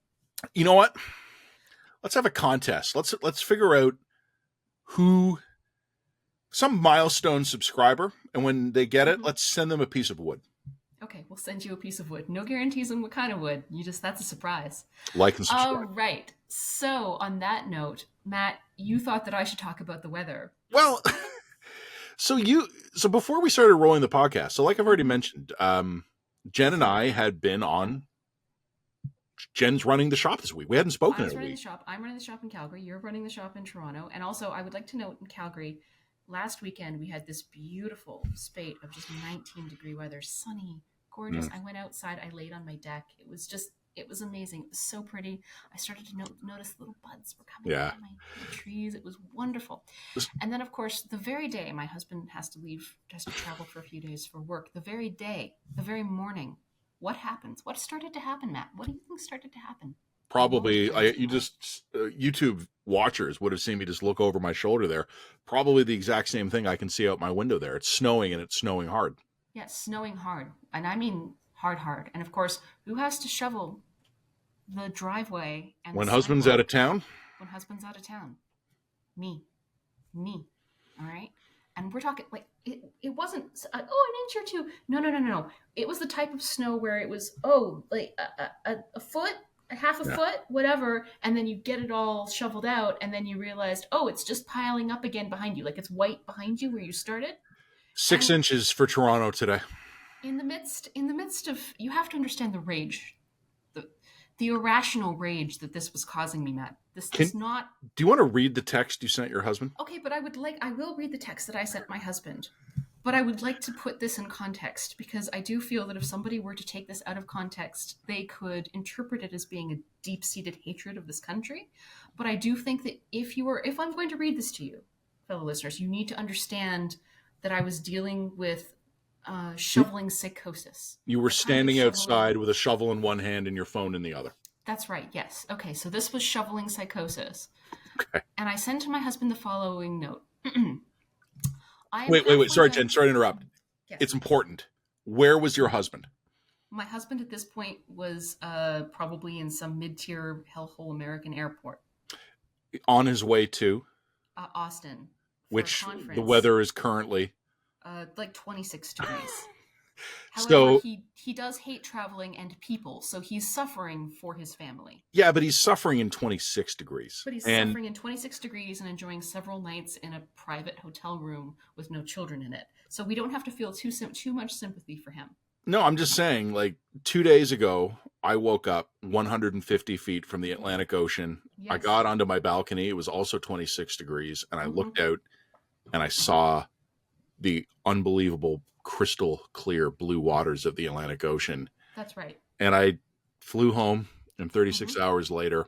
You know what? Let's have a contest. Let's figure out who some milestone subscriber, and when they get it, let's send them a piece of wood. Okay, we'll send you a piece of wood. No guarantees on what kind of wood. That's a surprise. Like and subscribe. All right. So on that note, Matt, you thought that I should talk about the weather. Well, so before we started rolling the podcast, so like I've already mentioned, Jen and I had been on. Jen's running the shop this week. We hadn't spoken in a week. I'm running the shop in Calgary. You're running the shop in Toronto. And also, I would like to note in Calgary, last weekend we had this beautiful spate of just 19-degree weather, sunny, gorgeous. I went outside. I laid on my deck. It was amazing. It was so pretty. I started to notice little buds were coming Yeah. out of my trees. It was wonderful. And then, of course, the very day my husband has to travel for a few days for work, the very day, the very morning, what happens? What started to happen, Matt? What do you think started to happen? Probably, YouTube watchers would have seen me just look over my shoulder there. Probably the exact same thing I can see out my window there. It's snowing, and it's snowing hard. Yeah, snowing hard. And I mean hard, hard. And of course, who has to shovel the driveway and When the husband's out of sidewalk town? when husband's out of town? Me. All right. And we're talking like it wasn't an inch or two. No. It was the type of snow where it was like a foot, a half a foot, whatever, and then you get it all shoveled out, and then you realized it's just piling up again behind you, like it's white behind you where you started. 6 inches for Toronto today. In the midst of, you have to understand the rage, the irrational rage that this was causing me, Matt. This is not. Do you want to read the text you sent your husband? Okay, but I will read the text that I sent my husband. But I would like to put this in context, because I do feel that if somebody were to take this out of context, they could interpret it as being a deep-seated hatred of this country. But I do think that if I'm going to read this to you, fellow listeners, you need to understand that I was dealing with shoveling psychosis. You were standing outside with a shovel in one hand and your phone in the other. That's right, yes. Okay, so this was shoveling psychosis. Okay. And I sent to my husband the following note. Wait. Sorry, Jen. Sorry to interrupt. Yes. It's important. Where was your husband? My husband at this point was probably in some mid-tier hellhole American airport. On his way to? Austin. Which the weather is currently? Like 26 degrees. However, So he does hate traveling and people, so he's suffering for his family. Yeah, but he's suffering in 26 degrees. But he's suffering in 26 degrees and enjoying several nights in a private hotel room with no children in it. So we don't have to feel too much sympathy for him. No, I'm just saying, like 2 days ago, I woke up 150 feet from the Atlantic Ocean. Yes. I got onto my balcony. It was also 26 degrees. And I looked out and I saw the unbelievable crystal clear blue waters of the Atlantic Ocean. That's right. And I flew home, and 36 hours later,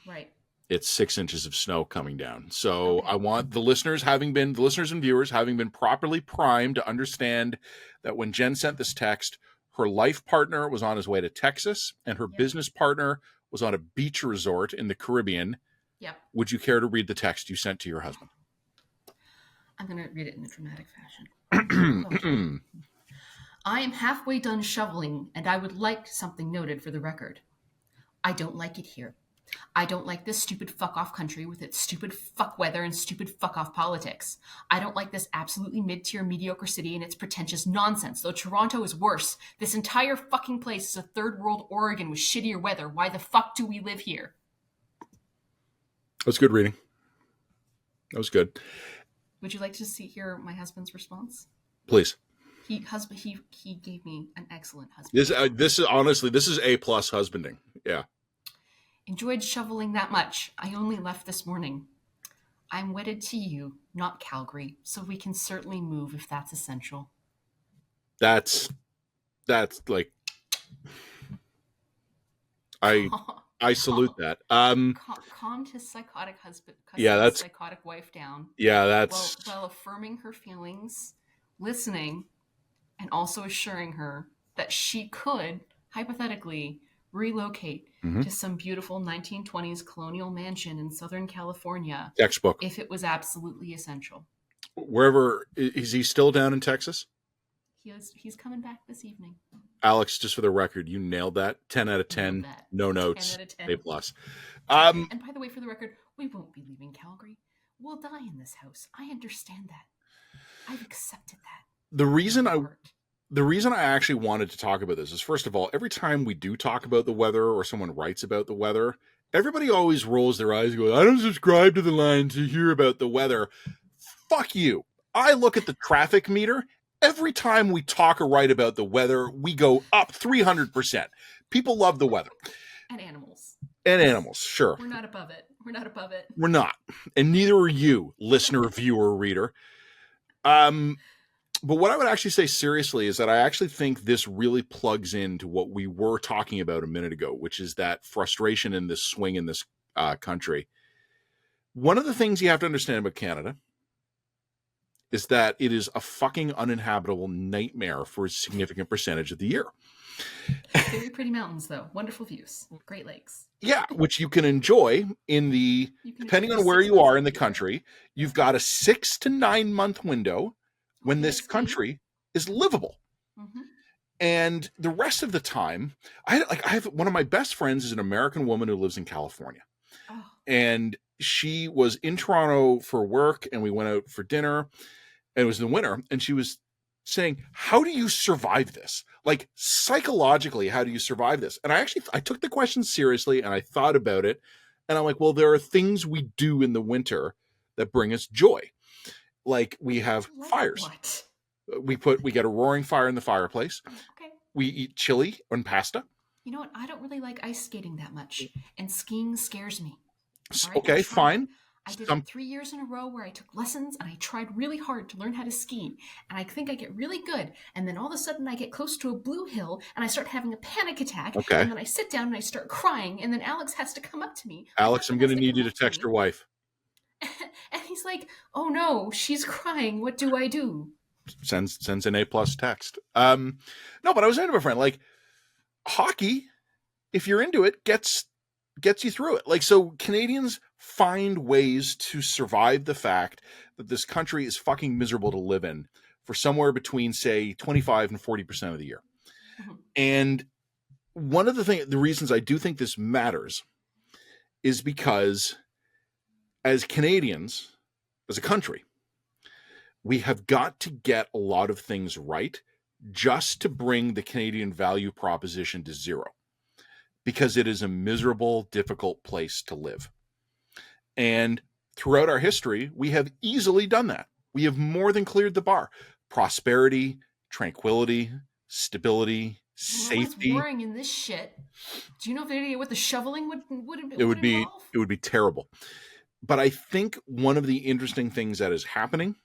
right, it's 6 inches of snow coming down. So I want the listeners and viewers having been properly primed to understand that when Jen sent this text, her life partner was on his way to Texas and her business partner was on a beach resort in the Caribbean. Yep. Would you care to read the text you sent to your husband? I'm going to read it in a dramatic fashion. I am halfway done shoveling, and I would like something noted for the record. I don't like it here. I don't like this stupid fuck-off country with its stupid fuck weather and stupid fuck-off politics. I don't like this absolutely mid-tier mediocre city and its pretentious nonsense, though Toronto is worse. This entire fucking place is a third world Oregon with shittier weather. Why the fuck do we live here? That's good reading. That was good. Would you like to hear my husband's response? Please. He gave me an excellent husband. This is A+ husbanding. Yeah. Enjoyed shoveling that much. I only left this morning. I'm wedded to you, not Calgary, so we can certainly move if that's essential. That's like I salute that. Calmed his psychotic husband, his psychotic wife down. Yeah, that's while affirming her feelings, listening, and also assuring her that she could hypothetically relocate to some beautiful 1920s colonial mansion in Southern California. Textbook. If it was absolutely essential. Wherever is he still down in Texas? He's coming back this evening. Alex, just for the record, you nailed that. 10 out of 10. No notes. 10 out of 10. A+. And by the way, for the record, we won't be leaving Calgary. We'll die in this house. I understand that. I've accepted that. The reason I actually wanted to talk about this is, first of all, every time we do talk about the weather or someone writes about the weather, everybody always rolls their eyes and goes, I don't subscribe to the line to hear about the weather. Fuck you. I look at the traffic meter. Every time we talk or write about the weather, we go up 300%. People love the weather. And animals. And animals, sure. We're not above it. We're not. And neither are you, listener, viewer, reader. But what I would actually say seriously is that I actually think this really plugs into what we were talking about a minute ago, which is that frustration in this swing in this country. One of the things you have to understand about Canada is that it is a fucking uninhabitable nightmare for a significant percentage of the year. Very pretty mountains, though. Wonderful views. Great lakes. Yeah, which you can enjoy in the, depending on where you are in the country, you've got a 6 to 9 month window when this country is livable. Mm-hmm. And the rest of the time, I have one of my best friends is an American woman who lives in California. Oh. And she was in Toronto for work, and we went out for dinner, and it was in the winter, and she was saying, how do you survive this? Like, psychologically, how do you survive this? And I took the question seriously, and I thought about it, and I'm like, well, there are things we do in the winter that bring us joy. Like, we have fires. What? We get a roaring fire in the fireplace. Okay. We eat chili and pasta. You know what? I don't really like ice skating that much, and skiing scares me. Right? Okay, fine. I did it 3 years in a row where I took lessons, and I tried really hard to learn how to ski. And I think I get really good. And then all of a sudden I get close to a blue hill, and I start having a panic attack. Okay. And then I sit down and I start crying. And then Alex has to come up to me. Alex, I'm going to need you to text your wife. And he's like, oh no, she's crying. What do I do? Sends an A+ text. No, but I was saying to my friend, like, hockey, if you're into it, gets you through it. Like, so Canadians find ways to survive the fact that this country is fucking miserable to live in for somewhere between, say, 25 and 40% of the year. Mm-hmm. And one of the reasons I do think this matters is because as Canadians, as a country, we have got to get a lot of things right just to bring the Canadian value proposition to zero, because it is a miserable, difficult place to live. And throughout our history, we have easily done that. We have more than cleared the bar. Prosperity, tranquility, stability, safety. What's boring in this shit? Do you know what the shoveling would it would be involve? It would be terrible. But I think one of the interesting things that is happening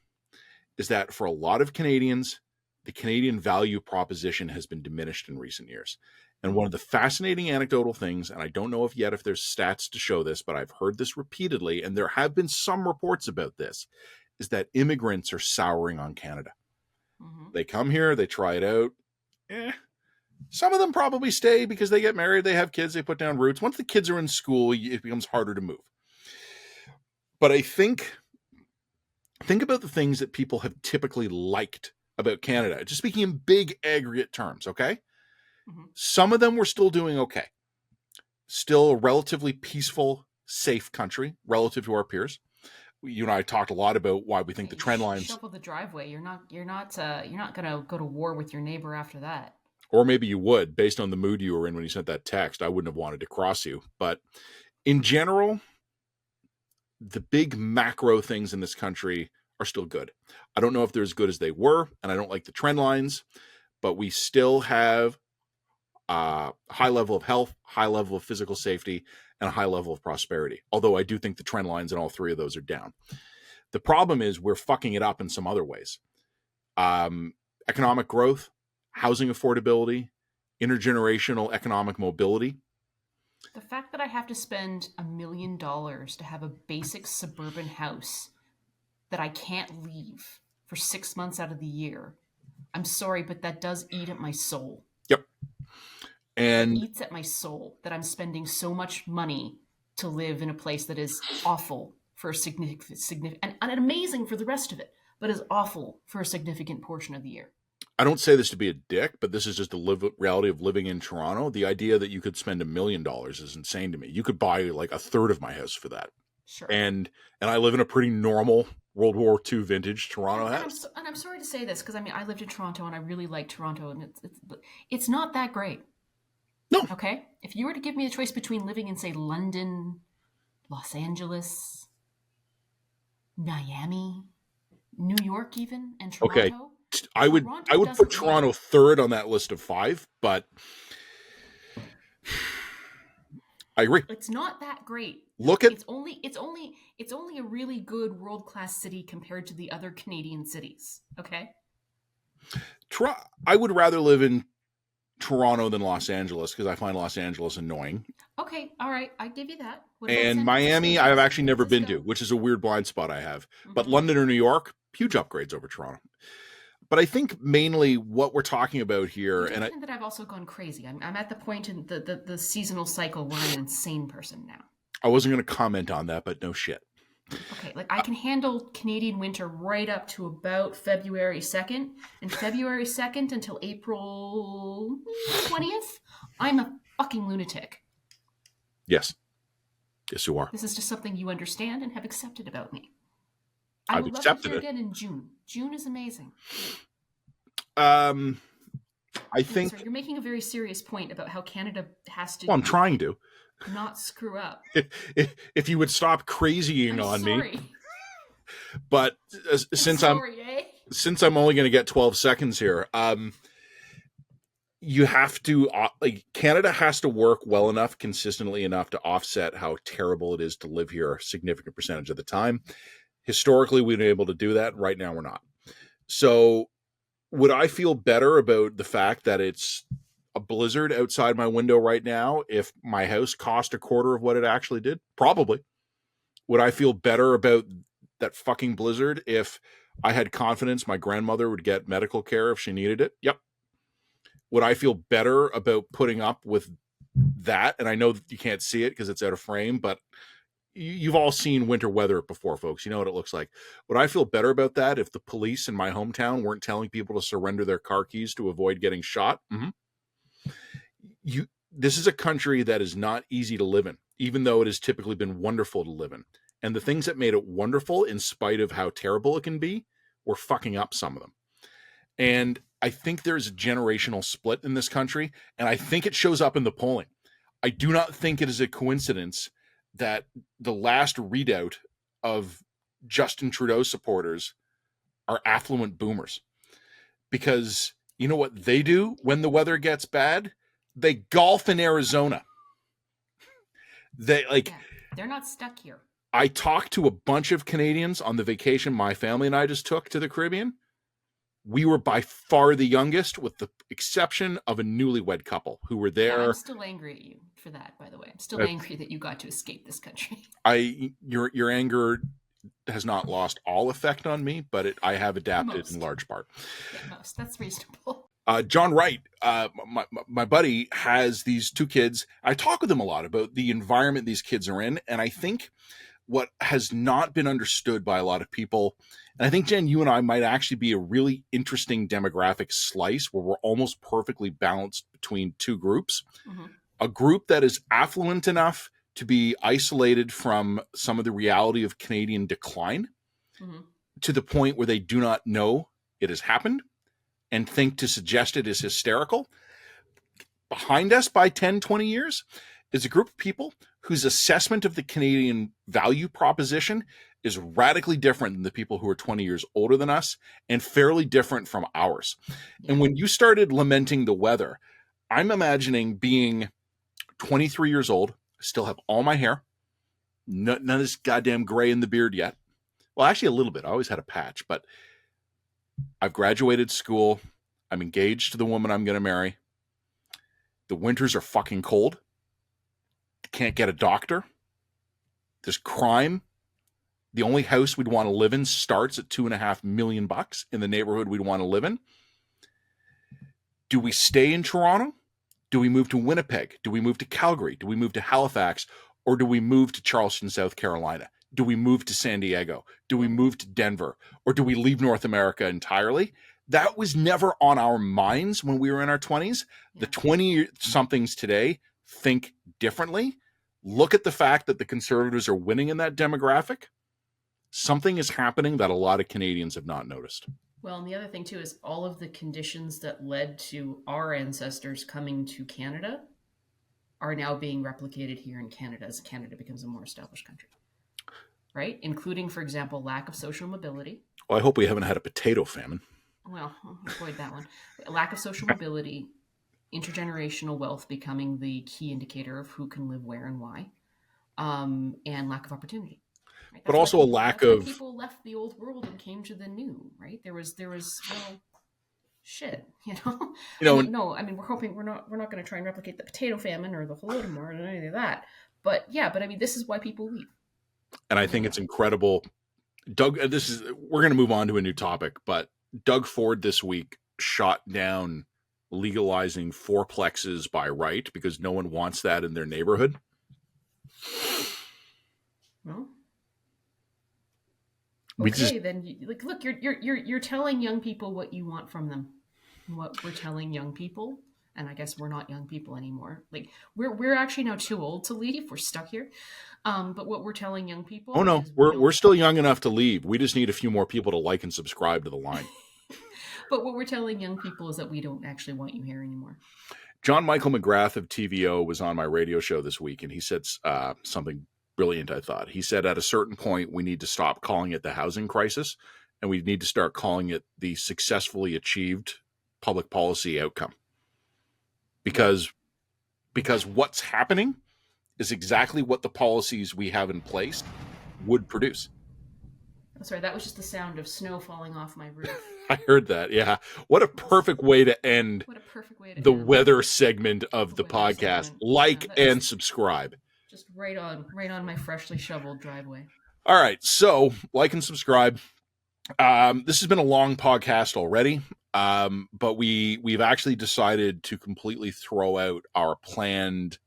is that for a lot of Canadians, the Canadian value proposition has been diminished in recent years. And one of the fascinating anecdotal things, and I don't know if there's stats to show this, but I've heard this repeatedly, and there have been some reports about this, is that immigrants are souring on Canada. Mm-hmm. They come here, they try it out. Some of them probably stay because they get married, they have kids, they put down roots. Once the kids are in school, it becomes harder to move. But I think about the things that people have typically liked about Canada, just speaking in big aggregate terms, okay? Mm-hmm. Some of them were still doing okay. Still a relatively peaceful, safe country relative to our peers. You and I talked a lot about why we think the trend lines. Shovel the driveway. You're not gonna go to war with your neighbor after that. Or maybe you would, based on the mood you were in when you sent that text. I wouldn't have wanted to cross you, but in general, the big macro things in this country are still good. I don't know if they're as good as they were, and I don't like the trend lines, but we still have a high level of health, high level of physical safety, and a high level of prosperity. Although I do think the trend lines in all three of those are down. The problem is we're fucking it up in some other ways. Economic growth, housing affordability, intergenerational economic mobility. The fact that I have to spend $1 million to have a basic suburban house that I can't leave for 6 months out of the year. I'm sorry, but that does eat at my soul. Yep. And it eats at my soul that I'm spending so much money to live in a place that is awful for a significant and amazing for the rest of it, but is awful for a significant portion of the year. I don't say this to be a dick, but this is just the reality of living in Toronto. The idea that you could spend $1 million is insane to me. You could buy like a third of my house for that. Sure. And I live in a pretty normal World War II vintage Toronto house. And I'm sorry to say this because I lived in Toronto and I really like Toronto, and it's not that great. No. Okay. If you were to give me the choice between living in, say, London, Los Angeles, Miami, New York, even, and Toronto. Okay. I would put Toronto third on that list of 5, but I agree. It's not that great. It's only a really good world-class city compared to the other Canadian cities. Okay. I would rather live in Toronto than Los Angeles because I find Los Angeles annoying. Okay, all right, I give you that. What about And San Francisco? Miami, I have actually San never been to, Francisco. which is a weird blind spot I have. But Mm-hmm. London or New York, huge upgrades over Toronto. But I think mainly what we're talking about here, You do find that I've also gone crazy. I'm at the point in the seasonal cycle where I'm an insane person now. I wasn't going to comment on that, but no shit. Okay, like I can handle Canadian winter right up to about February 2nd, and February 2nd until April 20th, I'm a fucking lunatic. Yes. Yes, you are. This is just something you understand and have accepted about me. I I've would love to accepted hear it. again in June. June is amazing. I Wait, think. sorry, you're making a very serious point about how Canada has to Well, I'm trying to. not screw up. If you would stop crazying I'm on me, sorry. but I'm since I'm sorry, eh? since I'm only going to get 12 seconds here, you have to like Canada has to work well enough, consistently enough to offset how terrible it is to live here a significant percentage of the time. Historically, we've been able to do that. Right now, we're not. So, would I feel better about the fact that it's a blizzard outside my window right now if my house cost a quarter of what it actually did? Probably. Would I feel better about that fucking blizzard if I had confidence my grandmother would get medical care if she needed it? Yep. Would I feel better about putting up with that? And I know that you can't see it because it's out of frame, but you've all seen winter weather before, folks. You know what it looks like. Would I feel better about that if the police in my hometown weren't telling people to surrender their car keys to avoid getting shot? Mm-hmm. This is a country that is not easy to live in, even though it has typically been wonderful to live in. And the things that made it wonderful, in spite of how terrible it can be, we're fucking up some of them. And I think there's a generational split in this country, and I think it shows up in the polling. I do not think it is a coincidence that the last readout of Justin Trudeau supporters are affluent boomers. Because you know what they do when the weather gets bad? They golf in Arizona. Yeah, they're not stuck here. I talked to a bunch of Canadians on the vacation my family and I just took to the Caribbean. We were by far the youngest, with the exception of a newlywed couple who were there. Yeah, I'm still angry at you for that, by the way. I'm still angry that you got to escape this country. Your anger has not lost all effect on me, but I have adapted in large part. Yeah, most. That's reasonable. John Wright, my buddy, has these two kids. I talk with him a lot about the environment these kids are in, and I think what has not been understood by a lot of people, and I think, Jen, you and I might actually be a really interesting demographic slice where we're almost perfectly balanced between two groups. Mm-hmm. A group that is affluent enough to be isolated from some of the reality of Canadian decline, mm-hmm, to the point where they do not know it has happened and think to suggest it is hysterical. Behind us by 10, 20 years is a group of people whose assessment of the Canadian value proposition is radically different than the people who are 20 years older than us and fairly different from ours. Yeah. And when you started lamenting the weather, I'm imagining being 23 years old, still have all my hair, none of this goddamn gray in the beard yet. Well, actually a little bit. I always had a patch, but I've graduated school. I'm engaged to the woman I'm going to marry. The winters are fucking cold. Can't get a doctor. There's crime. The only house we'd want to live in starts at $2.5 million in the neighborhood we'd want to live in. Do we stay in Toronto? Do we move to Winnipeg? Do we move to Calgary? Do we move to Halifax? Or do we move to Charleston, South Carolina? Do we move to San Diego? Do we move to Denver? Or do we leave North America entirely? That was never on our minds when we were in our 20s. Yeah. The 20-somethings today think differently. Look at the fact that the Conservatives are winning in that demographic. Something is happening that a lot of Canadians have not noticed. Well, and the other thing, too, is all of the conditions that led to our ancestors coming to Canada are now being replicated here in Canada as Canada becomes a more established country. Right? Including, for example, lack of social mobility. Well, I hope we haven't had a potato famine. Well, I'll avoid that one. Lack of social mobility, intergenerational wealth becoming the key indicator of who can live where and why, and lack of opportunity. Right? But also a lack of... people left the old world and came to the new, right? There was well, shit, you know. You know, No, I mean, we're hoping we're not going to try and replicate the potato famine or the Holodomor or any of that. But yeah, but I mean, this is why people leave. and I You think know? it's incredible. Doug, we're going to move on to a new topic, but Doug Ford this week shot down legalizing fourplexes by right because no one wants that in their neighborhood. Well, We just, okay, then like, look, you're telling young people what you want from them. What we're telling young people, and I guess we're not young people anymore. Like we're actually now too old to leave. We're stuck here. But what we're telling young oh people no, is we we're don't. still young enough to leave. We just need a few more people to like and subscribe to the line. But what we're telling young people is that we don't actually want you here anymore. John Michael McGrath of TVO was on my radio show this week, and he said something brilliant, I thought. He said at a certain point, we need to stop calling it the housing crisis, and we need to start calling it the successfully achieved public policy outcome. Because what's happening is exactly what the policies we have in place would produce. I'm sorry, that was just the sound of snow falling off my roof. I heard that. Yeah. What a perfect way to end What a perfect way to the end weather segment of the weather podcast. segment. Like Yeah, and subscribe. just right on my freshly shoveled driveway. All right. So, like and subscribe. This has been a long podcast already. But we've actually decided to completely throw out our planned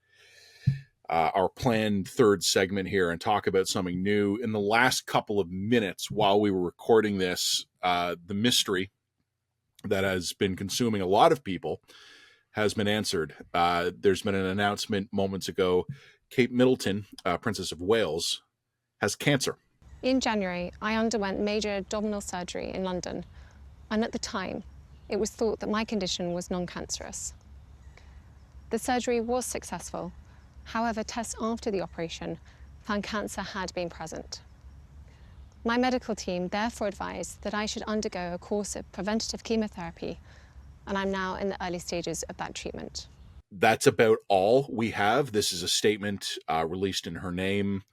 third segment here and talk about something new. In the last couple of minutes while we were recording this, the mystery that has been consuming a lot of people has been answered. There's been an announcement moments ago. Kate Middleton, Princess of Wales, has cancer. In January, I underwent major abdominal surgery in London, and at the time, it was thought that my condition was non-cancerous. The surgery was successful. However, tests after the operation found cancer had been present. My medical team therefore advised that I should undergo a course of preventative chemotherapy, and I'm now in the early stages of that treatment. That's about all we have. This is a statement released in her name.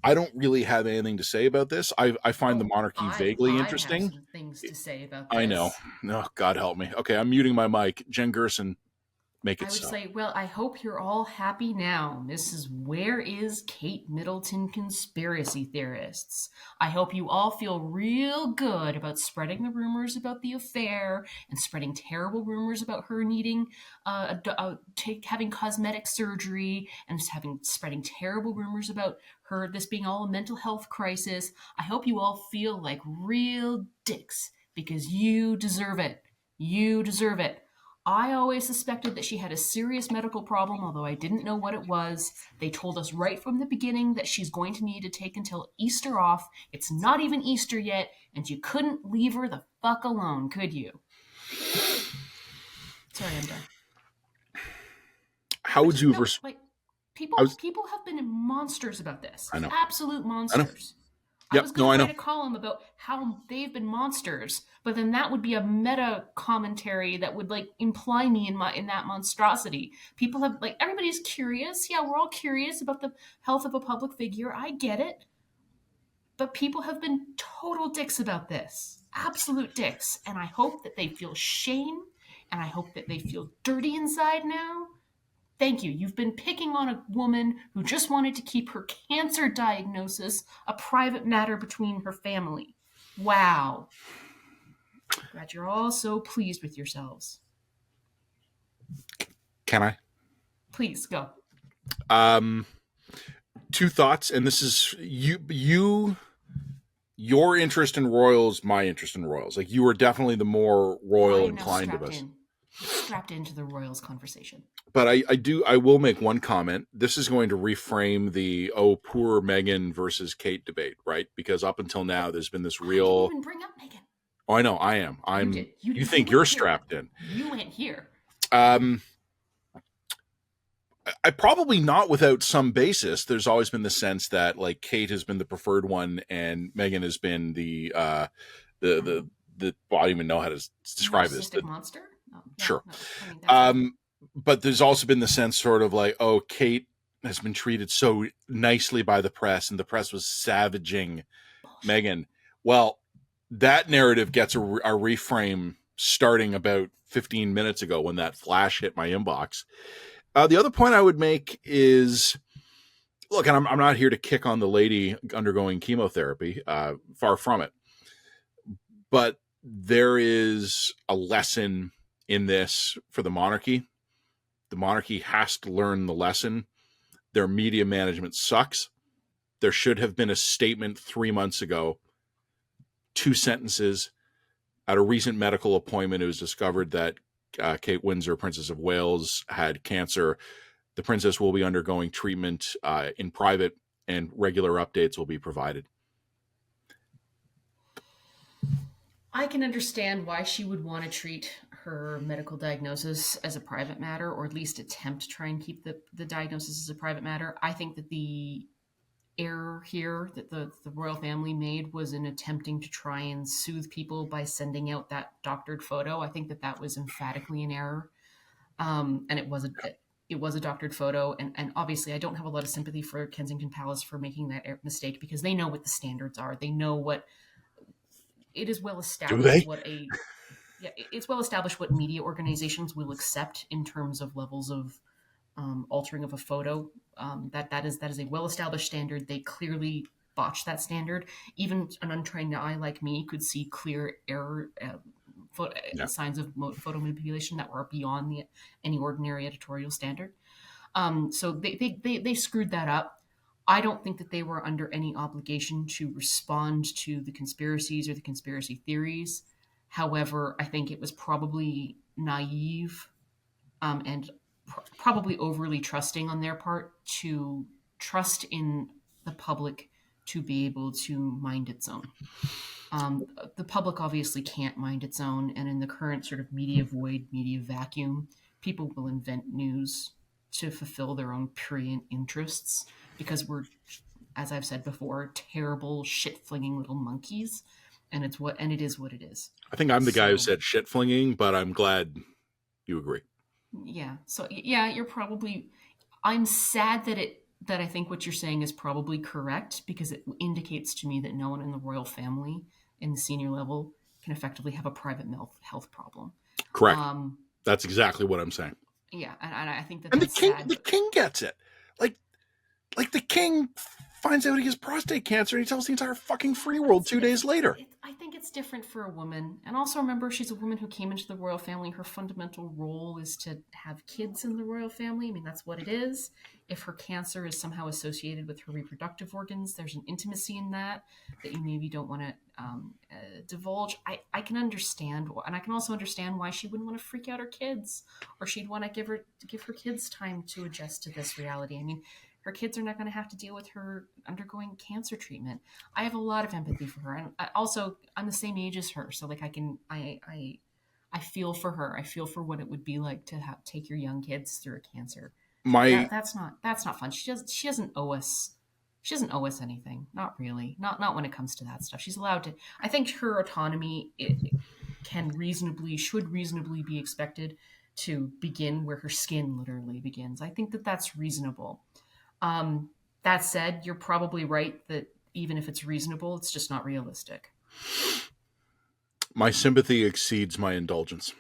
I don't really have anything to say about this. I find the monarchy vaguely interesting. I have some things to say about this. I know. No, God help me. Okay, I'm muting my mic. Jen Gerson, make it I would so. say, well, I hope you're all happy now. This is Where is Kate Middleton Conspiracy Theorists. I hope you all feel real good about spreading the rumors about the affair and spreading terrible rumors about her needing, having cosmetic surgery and spreading terrible rumors about her, this being all a mental health crisis. I hope you all feel like real dicks because you deserve it. You deserve it. I always suspected that she had a serious medical problem, although I didn't know what it was. They told us right from the beginning that she's going to need to take until Easter off. It's not even Easter yet, and you couldn't leave her the fuck alone, could you? Sorry, I'm done. How would you people have been monsters about this. I know. Absolute monsters. Yep. I was going to write a column about how they've been monsters, but then that would be a meta commentary that would like imply me in that monstrosity. People have everybody's curious. Yeah, we're all curious about the health of a public figure. I get it. But people have been total dicks about this. Absolute dicks. And I hope that they feel shame and I hope that they feel dirty inside now. Thank you. You've been picking on a woman who just wanted to keep her cancer diagnosis a private matter between her family. Wow. Glad you're all so pleased with yourselves. Can I? Please go. Two thoughts, and this is your interest in royals, my interest in royals. Like you are definitely the more royal inclined of us. Strapped into the royals conversation. But I will make one comment. This is going to reframe the poor Meghan versus Kate debate, right? Because up until now, there's been this real. I didn't even bring up Meghan. Oh, I know, I am. You think you're strapped in? You went here. I probably not without some basis. There's always been the sense that like Kate has been the preferred one, and Meghan has been the well, I don't even know how to describe this. The monster. No, sure. No, but there's also been the sense sort of like, oh, Kate has been treated so nicely by the press and the press was savaging Meghan. Well, that narrative gets a reframe starting about 15 minutes ago when that flash hit my inbox. The other point I would make is, look, and I'm not here to kick on the lady undergoing chemotherapy, far from it. But there is a lesson in this for the monarchy. The monarchy has to learn the lesson. Their media management sucks. There should have been a statement 3 months ago, 2 sentences. At a recent medical appointment, it was discovered that Kate Windsor, Princess of Wales, had cancer. The princess will be undergoing treatment in private, and regular updates will be provided. I can understand why she would want to treat her medical diagnosis as a private matter, or at least attempt to try and keep the diagnosis as a private matter. I think that the error here that the royal family made was in attempting to try and soothe people by sending out that doctored photo. I think that was emphatically an error. And it was a doctored photo. And obviously I don't have a lot of sympathy for Kensington Palace for making that mistake, because they know what the standards are. They know what it is well established. It's well established what media organizations will accept in terms of levels of altering of a photo. That is a well-established standard. They clearly botched that standard. Even an untrained eye like me could see clear error, signs of photo manipulation that were beyond any ordinary editorial standard. So they screwed that up. I don't think that they were under any obligation to respond to the conspiracies or the conspiracy theories. However, I think it was probably naive and probably overly trusting on their part to trust in the public to be able to mind its own. The public obviously can't mind its own, and in the current sort of media void, media vacuum, people will invent news to fulfill their own prurient interests, because we're, as I've said before, terrible shit-flinging little monkeys, and it is what it is. I think I'm the guy who said shit-flinging, but I'm glad you agree. Yeah. So yeah, you're probably. I'm sad that I think what you're saying is probably correct, because it indicates to me that no one in the royal family in the senior level can effectively have a private health problem. Correct. That's exactly what I'm saying. Yeah, and I think that. And that's the sad, the king gets it. Like the king finds out he has prostate cancer, and he tells the entire fucking free world 2 days later. I think it's different for a woman. And also remember, she's a woman who came into the royal family. Her fundamental role is to have kids in the royal family. I mean, that's what it is. If her cancer is somehow associated with her reproductive organs, there's an intimacy in that you maybe don't want to divulge. I can understand, and I can also understand why she wouldn't want to freak out her kids, or she'd want to give her kids time to adjust to this reality. I mean, her kids are not going to have to deal with her undergoing cancer treatment. I have a lot of empathy for her, and I'm the same age as her, so like I feel for her. I feel for what it would be like to take your young kids through a cancer. That's not fun. She doesn't owe us. She doesn't owe us anything. Not really. Not when it comes to that stuff. She's allowed to. I think her autonomy should reasonably be expected to begin where her skin literally begins. I think that's reasonable. That said, you're probably right that even if it's reasonable, it's just not realistic. My sympathy exceeds my indulgence.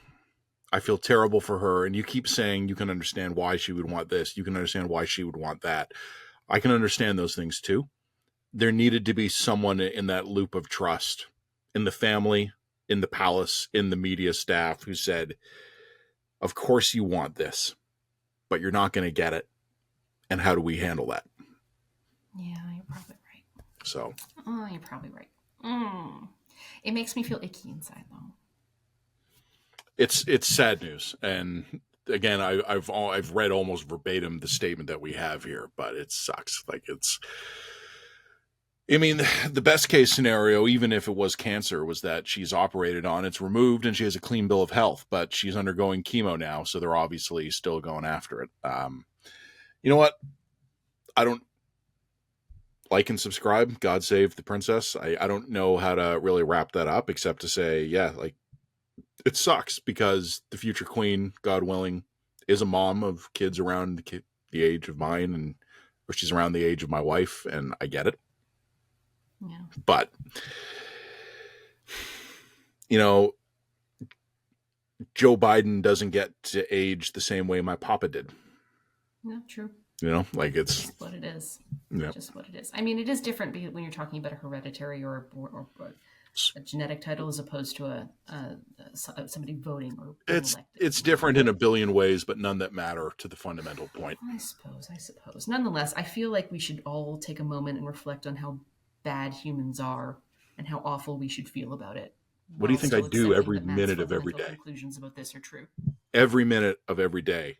I feel terrible for her, and you keep saying you can understand why she would want this. You can understand why she would want that. I can understand those things too. There needed to be someone in that loop of trust, in the family, in the palace, in the media staff, who said, of course you want this, but you're not going to get it. And how do we handle that? Yeah, you're probably right. So. Oh, you're probably right. It makes me feel icky inside, though. It's sad news, and again, I've read almost verbatim the statement that we have here, but it sucks. I mean, the best case scenario, even if it was cancer, was that she's operated on, it's removed, and she has a clean bill of health. But she's undergoing chemo now, so they're obviously still going after it. You know what? I don't like and subscribe. God save the princess. I don't know how to really wrap that up, except to say, yeah, it sucks, because the future queen, God willing, is a mom of kids around the age of mine, or she's around the age of my wife, and I get it. Yeah. But, Joe Biden doesn't get to age the same way my papa did. No, true. You know, like it's just what it is. Yeah. Just what it is. I mean, it is different when you're talking about a hereditary or a genetic title as opposed to somebody voting or being elected. It's different in a billion ways, but none that matter to the fundamental point. I suppose. Nonetheless, I feel like we should all take a moment and reflect on how bad humans are and how awful we should feel about it. What do you think I do every minute of every day? Conclusions about this are true. Every minute of every day,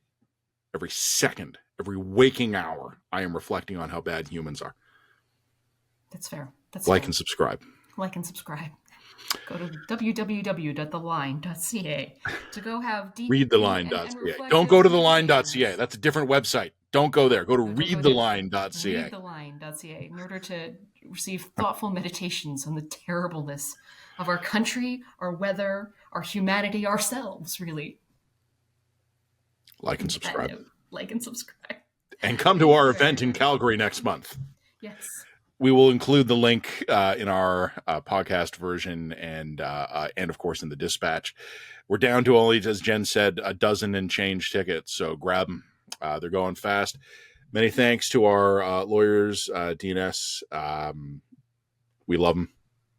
every second, every waking hour, I am reflecting on how bad humans are. That's fair. Like and subscribe. Like and subscribe. Go to www.theline.ca to go have deep readtheline.ca. Don't go to theline.ca. That's a different website. Don't go there. Go to readtheline.ca. Readtheline.ca in order to receive thoughtful meditations on the terribleness of our country, our weather, our humanity, ourselves, really. Like and subscribe. Like and subscribe. And come to our event in Calgary next month. Yes. We will include the link in our podcast version and of course in the dispatch. We're down to only, as Jen said, a dozen and change tickets, so grab them. They're going fast. Many thanks to our lawyers, DNS. We love them.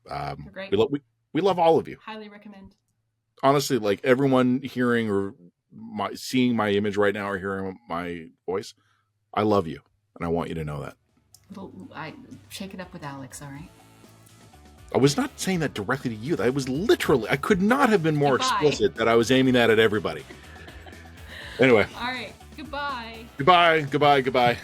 They're great. We love all of you. Highly recommend. Honestly, like everyone hearing or seeing my image right now or hearing my voice, I love you, and I want you to know that. I shake it up with Alex, all right? I was not saying that directly to you. That was literally, I could not have been more explicit that I was aiming that at everybody. Anyway. All right. Goodbye. Goodbye.